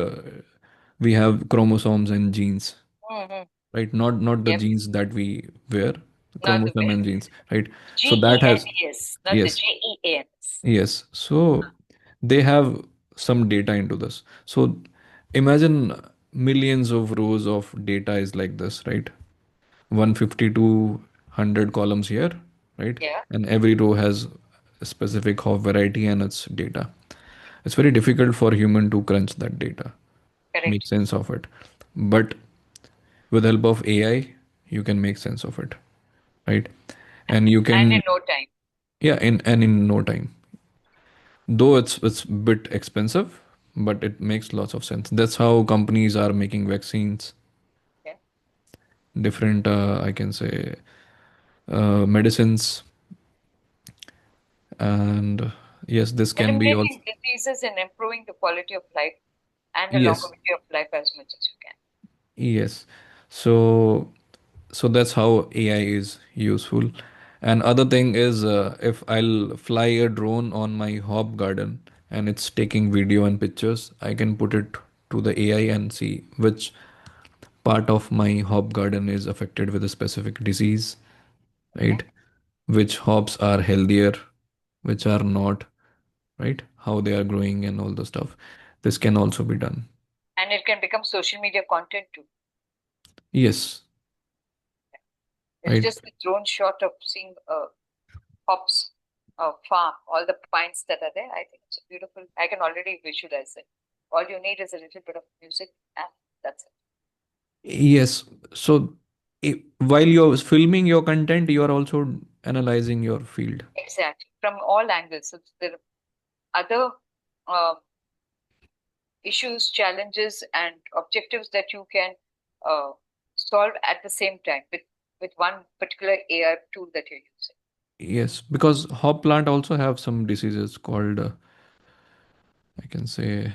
we have chromosomes and genes, Mm-hmm. right? Not the Yep. genes that we wear, Not the chromosome way. and genes, right? So that has, GENES, not the yes, JENS. yes. So they have some data into this. So imagine millions of rows of data is like this, right? 150 to 100 columns here, right? Yeah. And every row has a specific hop variety and its data. It's very difficult for human to crunch that data, make Correct. sense of it. But with help of AI, you can make sense of it, right? And you And in can, no time. yeah, in no time. Though it's a bit expensive, but it makes lots of sense. That's how companies are making vaccines, Yeah. different, I can say, medicines, and yes, this can be also, Eliminating diseases and improving the quality of life and the yes, longevity of life as much as you can. yes. So so that's how AI is useful. And other thing is, if I'll fly a drone on my hop garden and it's taking video and pictures, I can put it to the AI and see which part of my hop garden is affected with a specific disease, Okay. right? Which hops are healthier, which are not, right? How they are growing and all the stuff. This can also be done. And it can become social media content too. Yes, It's right. just a drone shot of seeing hops farm, all the pines that are there. I think it's a beautiful. I can already visualize it. All you need is a little bit of music, and that's it. Yes. So while you're filming your content, you are also analyzing your field. Exactly. From all angles. So there are other um, issues, challenges, and objectives that you can uh, solve at the same time with one particular AI tool that you're using. Yes, because hop plant also have some diseases called, I can say,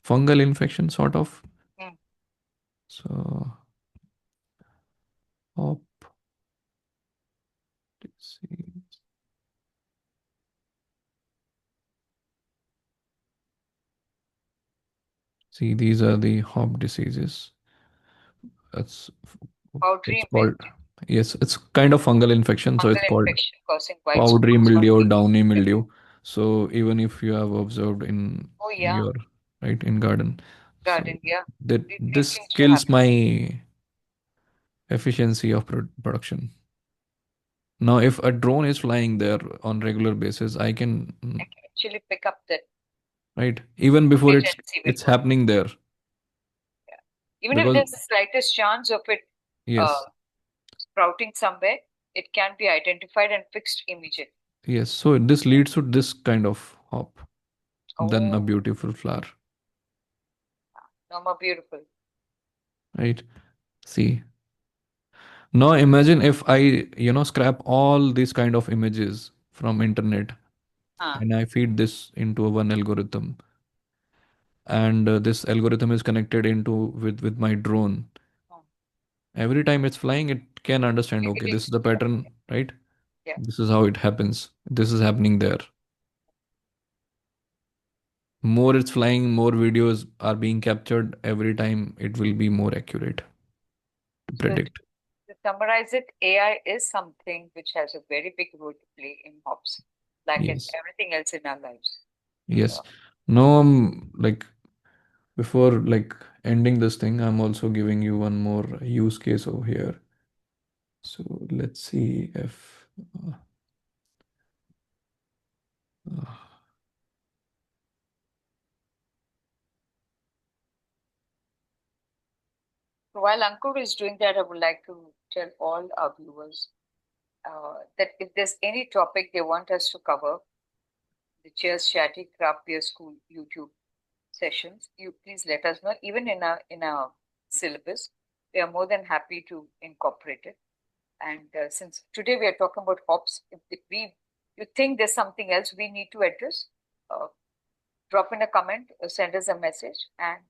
fungal infection, sort of. Mm. So hop. See, these are the hop diseases. It's Powdery it's called, mildew. yes, it's kind of fungal infection, so it's Fungal called infection causing white powdery spots on mildew or leaves. downy Yep. mildew. So even if you have observed in Oh yeah, your, right, in garden, so garden. Yeah, that it this used to kills happen. my efficiency of production. Now, if a drone is flying there on regular basis, I can, I can actually pick up that right, even before footage and see it's what. happening there, Yeah. Even if because there's the slightest chance of it yes, sprouting somewhere, it can be identified and fixed immediately. yes. So this leads to this kind of hop, then a Oh, beautiful flower, no more beautiful. right? See, now imagine if I, scrap all these kind of images from internet Huh. and I feed this into a one algorithm, and this algorithm is connected into with my drone. Hmm. Every time it's flying, it can understand, It okay, this is believes. the Yeah, pattern, right? yeah. This is how it happens. This is happening there. More it's flying, more videos are being captured. Every time it will be more accurate to So predict. to summarize it, AI is something which has a very big role to play in hops, like in Yes. everything else in our lives. Yes. So, No, like before like ending this thing, I'm also giving you one more use case over here. So let's see if uh, uh, so while Ankur is doing that, I would like to tell all our viewers that if there's any topic they want us to cover, the Cheers Chatty Craft Beer School YouTube sessions, you please let us know. Even in our syllabus, we are more than happy to incorporate it. And since today we are talking about hops, if we you think there's something else we need to address, uh, drop in a comment, send us a message, and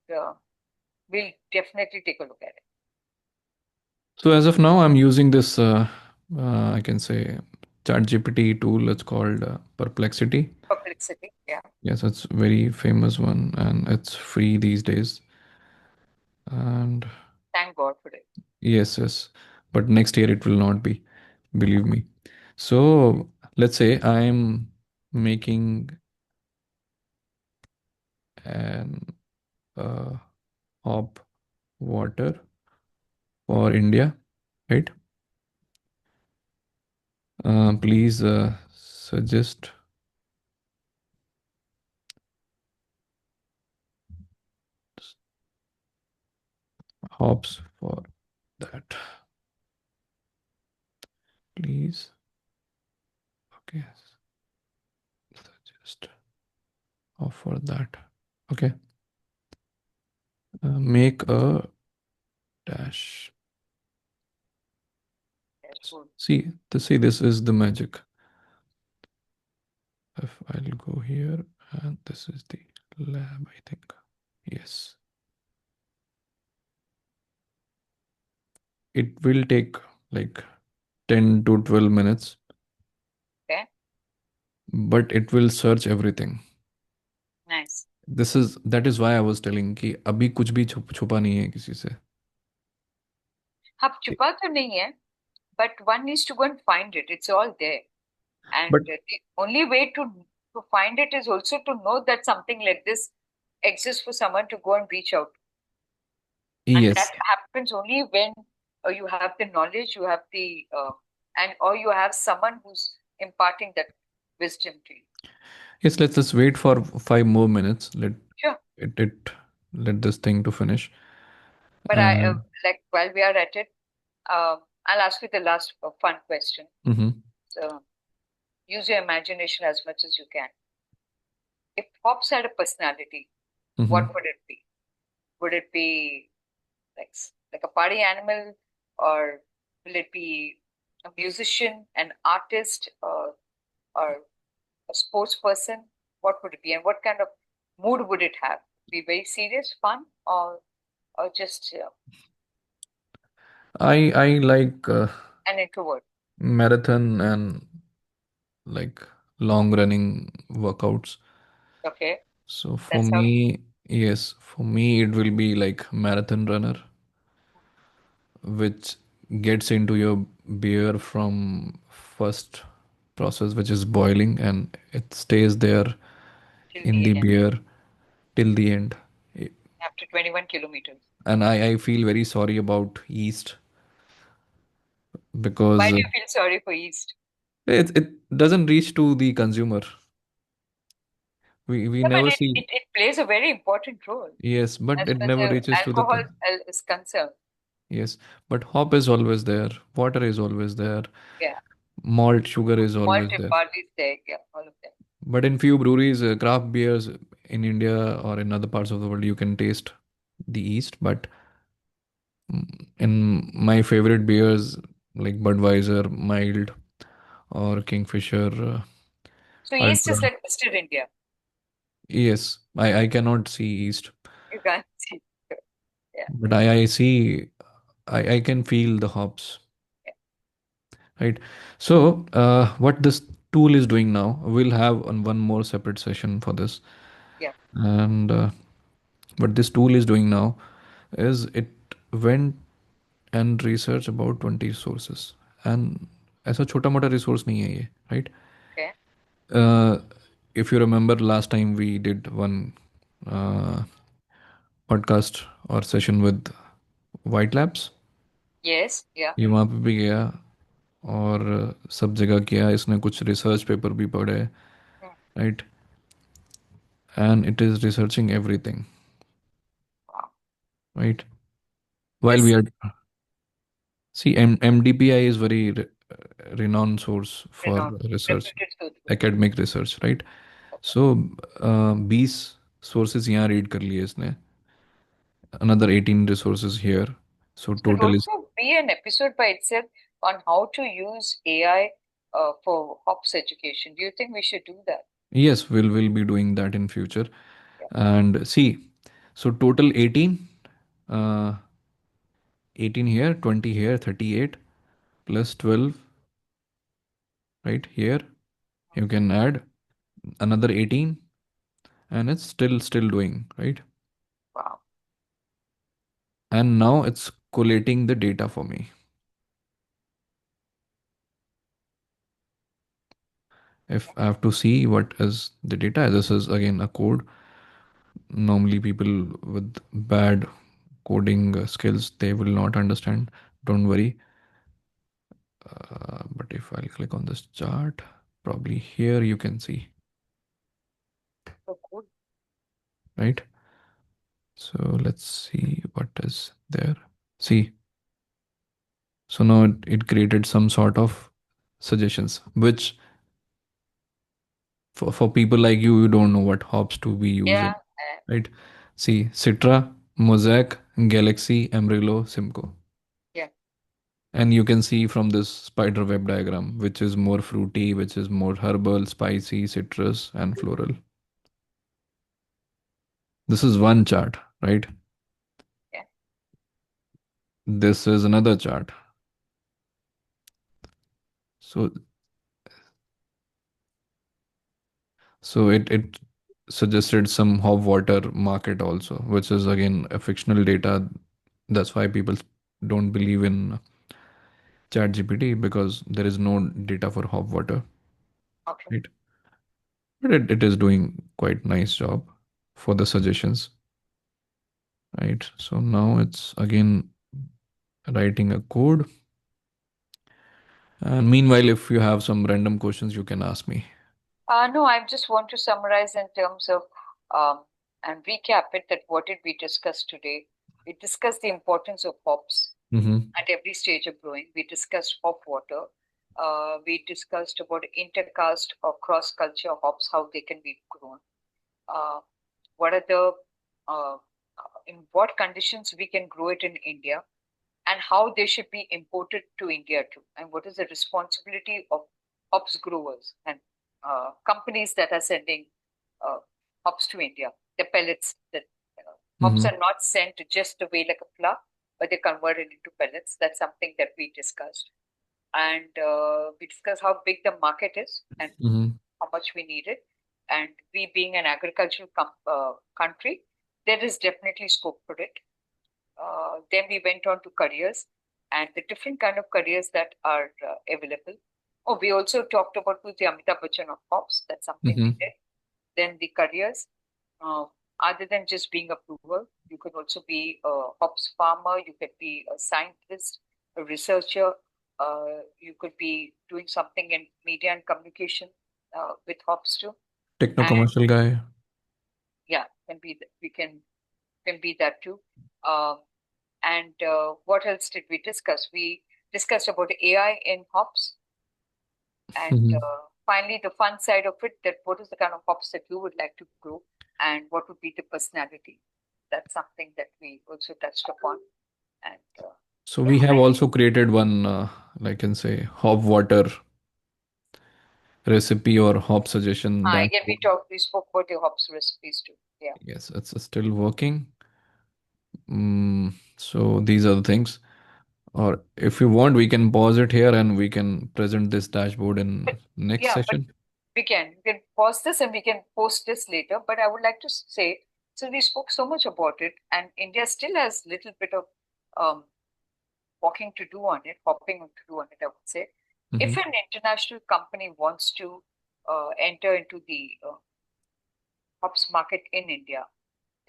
we'll definitely take a look at it. so as of now, I'm using this I can say ChatGPT tool. It's called Perplexity. Perplexity, yeah. Yes, it's very famous one and it's free these days. And Thank God for it. yes, yes. But next year it will not be, believe me. So let's say I'm making an hop water for India, right? Please suggest hops for that. Please, okay, suggest offer that. Okay, make a dash. Dashboard. See, this is the magic. If I'll go here, and this is the lab, I think. Yes, it will take like 10 to 12 minutes, Okay, but it will search everything. nice. That is why I was telling कि अभी कुछ भी छुपा नहीं है किसी से. अब छुपा तो नहीं है, but one needs to go and find it. It's all there. And But the only way to find it is also to know that something like this exists for someone to go and reach out. And that yes, happens only when you have the knowledge, you have the and or you have someone who's imparting that wisdom to you. yes, let's just wait for 5 more minutes. Sure. It let this thing to finish. But I And like while we are at it, I'll ask you the last fun question. mhm, So use your imagination as much as you can. If hops had a personality, what mhm. would it be? Would it be like a party animal, or will it be a musician, an artist, or a sports person? What would it be, and what kind of mood would it have? Be very serious, fun, or just I like an introvert? marathon and like long running workouts. Okay, So for that's how. me, Yes, for me it will be like marathon runner, which gets into your beer from first process, which is boiling, and it stays there Till in the the end, beer till the end. I- after 21 kilometers. And I feel very sorry about yeast Why because do you feel sorry for yeast? it doesn't reach to the consumer. We Yeah, but never it, see. it, it plays a very important role Yes, but as it far as never the reaches to the alcohol is concerned. yes, but hop is always there, water is always there, Yeah, malt sugar is malt always and there. barley steak, yeah, all of them. But in few breweries, craft beers in India or in other parts of the world, you can taste the yeast. But in my favorite beers like Budweiser, mild, or Kingfisher, So yeast Ultra, is like Mr. India. yes, I cannot see yeast, You can't see. Yeah, but I see, I can feel the hops, yeah, right? So, what this tool is doing now, we'll have one more separate session for this. yeah. And what this tool is doing now is it went and research about 20 sources. And ऐसा छोटा मोटा resource नहीं है ये, right? Okay. Uh, if you remember last time we did one uh, podcast or session with White Labs, Yes, yeah. ये वहाँ पे भी गया और सब जगह किया, इसने कुछ रिसर्च पेपर भी पढ़े, Mm, right? And it is researching everything, wow. right? While we This are see MDPI is very renowned source for renowned, research, reputed source. academic research, right? Okay. So 20 sources यहाँ read कर लिए इसने, another 18 resources here, so So it total is also be an episode by itself on how to use AI for ops education. Do you think we should do that? yes, we'll be doing that in future. Yeah. And see, so total 18, uh, 18 here, 20 here, 38 plus 12, right here. You can add another 18, and it's still doing, right? Wow. And now it's collating the data for me. If I have to see what is the data, this is again a code. Normally people with bad coding skills, they will not understand, don't worry. But if I'll click on this chart, probably here you can see, So cool. right? So let's see what is there. See, so now it created some sort of suggestions, which for people like you don't know what hops to be Yeah. using, right? See, Citra, Mosaic, Galaxy, Amarillo, Simcoe. Yeah. And you can see from this spider web diagram, which is more fruity, which is more herbal, spicy, citrus, and floral. This is one chart, right? Yeah. This is another chart. So it suggested some hop water market also, which is again a fictional data. That's why people don't believe in ChatGPT because there is no data for hop water, Okay. right? But it is doing quite nice job for the suggestions, right? So now it's again writing a code. And meanwhile, if you have some random questions, you can ask me. No, I just want to summarize in terms of and recap it that what did we discuss today? We discussed the importance of hops Mm-hmm. at every stage of brewing. We discussed hop water. We discussed about intercast or cross culture hops, how they can be grown. Uh, what are the in what conditions we can grow it in India, and how they should be imported to India too, and what is the responsibility of hops growers and companies that are sending uh, hops to India, the pellets that hops Mm-hmm. are not sent just away like a flour, but they're converted into pellets. That's something that we discussed. And we discussed how big the market is and Mm-hmm. how much we need it. And we being an agricultural country, there is definitely scope for it. Then we went on to careers and the different kind of careers that are available. Oh, we also talked about who's the Amitabh Bachchan of hops. That's something we did. Then the careers, uh, other than just being a brewer, you could also be a hops farmer. You could be a scientist, a researcher. You could be doing something in media and communication with hops too. And Techno-commercial guy. yeah, we can be that too. Um, and what else did we discuss? We discussed about AI in hops, and finally the fun side of it. That what is the kind of hops that you would like to grow, and what would be the personality? That's something that we also touched upon. And So yeah, we have also created one, I can say, hop water recipe or hop suggestion again dashboard. we spoke about the hops recipes too. Yeah. Yes, it's still working. So these are the things. Or if you want, we can pause it here and we can present this dashboard in But next yeah, but session. we can pause this and we can post this later. But I would like to say, so we spoke so much about it, and India still has little bit of um, walking to do on it, hopping to do on it. I would say, if Mhm. an international company wants to enter into the hops market in India,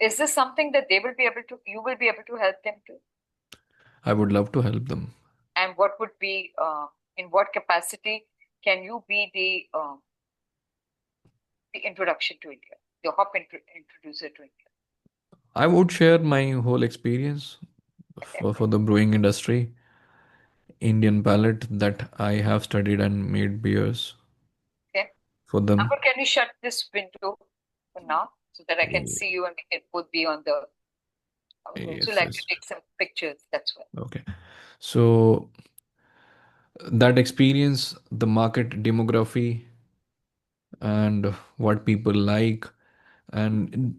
is this something that they will be able to? You will be able to help them to, I would love to help them. and what would be in what capacity can you be the introduction to India, the introducer to India? I would share my whole experience Okay. for the brewing industry, Indian palate that I have studied and made beers Okay. for them. Amber, can you shut this window for now so that I can Eh, see you and we can both be on the. I would also Yes, like to yes. take some pictures. That's why. Okay. So that experience, the market demography, and what people like, and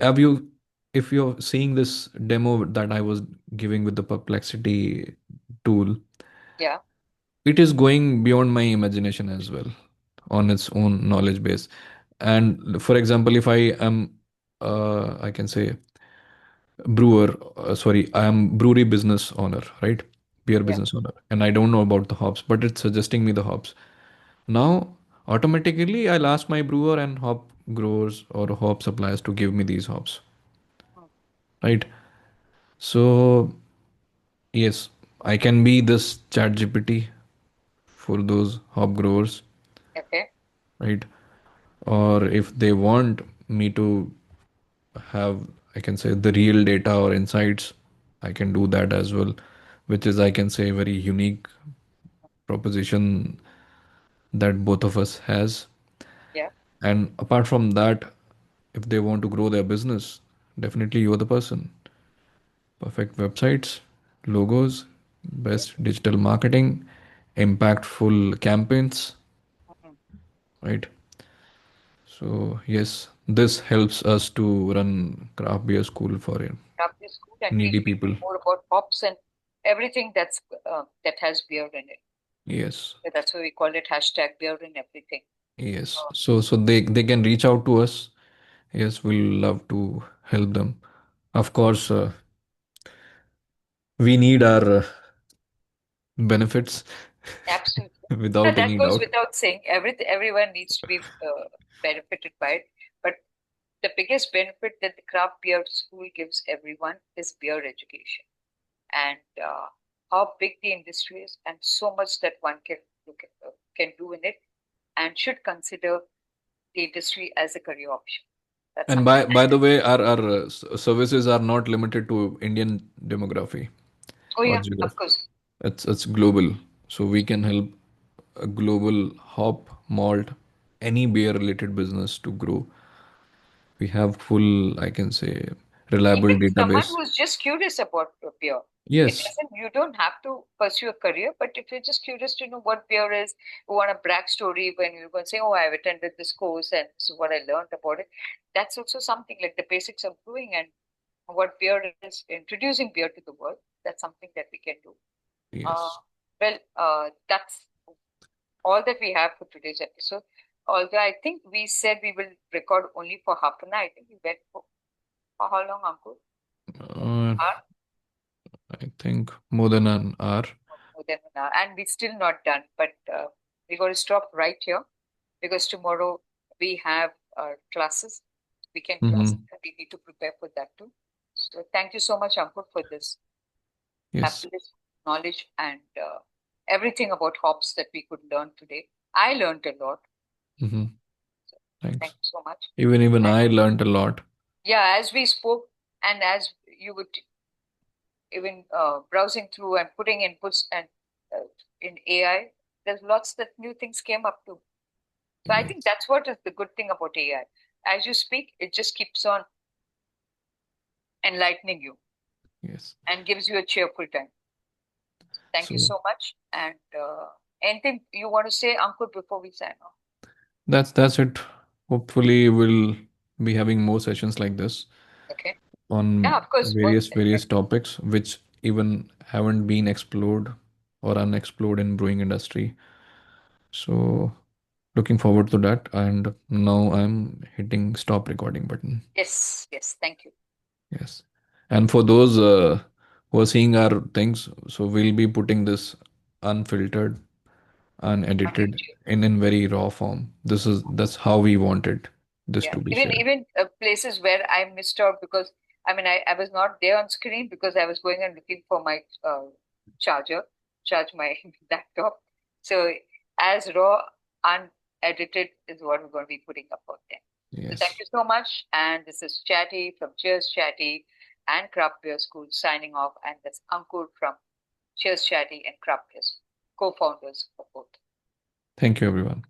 have you, if you're seeing this demo that I was giving with the Perplexity tool, Yeah. it is going beyond my imagination as well on its own knowledge base. And for example, if I am, I can say, brewer, sorry, I am brewery business owner, right? Beer Yeah. business owner, and I don't know about the hops, but it's suggesting me the hops. Now automatically I'll ask my brewer and hop growers or hop suppliers to give me these hops, Mm. right? So yes, I can be this chat gpt for those hop growers, Okay. right? Or if they want me to have, I can say, the real data or insights, I can do that as well, which is, I can say, a very unique proposition that both of us has. Yeah. And apart from that, if they want to grow their business, definitely you're the person. Perfect websites, logos, Okay. best digital marketing, impactful campaigns, Mm-hmm. right? So yes, this helps us to run craft beer school for After school and needy teach people people. more about hops and everything that has beer in it. Yes, So that's why we call it hashtag beer in everything. yes. Uh, So they can reach out to us. Yes, we'll love to help them. Of course, we need our benefits Absolutely. No, without that any goes doubt. without saying. Everyone needs to be benefited by it. But the biggest benefit that the craft beer school gives everyone is beer education, and how big the industry is, and so much that one can do in it, and should consider the industry as a career option. That's And something. by the way, our services are not limited to Indian demography Oh or yeah, of geography. course. It's global. So we can help a global hop, malt, any beer related business to grow. We have full, I can say, reliable Even someone database. who's just curious about beer. It Yes, doesn't. You don't have to pursue a career, but if you're just curious to know what beer is, you want a brag story when you're going to say, "Oh, I've attended this course and this is what I learned about it." That's also something like the basics of brewing and what beer is, introducing beer to the world. That's something that we can do. Uh, yes. that's all that we have for today's episode. Although I think we said we will record only for half an hour, I think we went for For how long, Ankur? Uh, Hour? I think more than an hour. More than an hour. And we're still not done, but we're going to stop right here because tomorrow we have classes, weekend classes, Mm-hmm. and we need to prepare for that too. So thank you so much, Ankur, for this Yes. fabulous knowledge and everything about hops that we could learn today. I learned a lot. Mm-hmm. So thank Thanks. you so much. Even And I learned a lot. yeah, as we spoke, and as you would even browsing through and putting inputs and in AI, there's lots that new things came up too. So I think Yes. that's what is the good thing about AI. As you speak, it just keeps on enlightening you Yes. and gives you a cheerful time. Thank you So so much. And anything you want to say, Ankur, before we sign off? that's it. Hopefully, we'll be having more sessions like this Okay. Yeah, on of course. Most various topics which even haven't been explored or unexplored in brewing industry. So looking forward to that. And now I'm hitting stop recording button. yes, yes. Thank you. Yes. And for those who are seeing our things, so we'll be putting this unfiltered, On unedited YouTube. in very raw form. That's how we wanted this Yeah, to be even shared. places where I missed out because I was not there on screen because I was going and looking for my charger, charge my laptop. So as raw, unedited is what we're going to be putting up out there. So thank Yes. you so much. And this is Chatty from Cheers Chatty and Craft Beer School signing off. And that's Ankur from Cheers Chatty and Craft Beer School, co-founders of both. Thank you, everyone.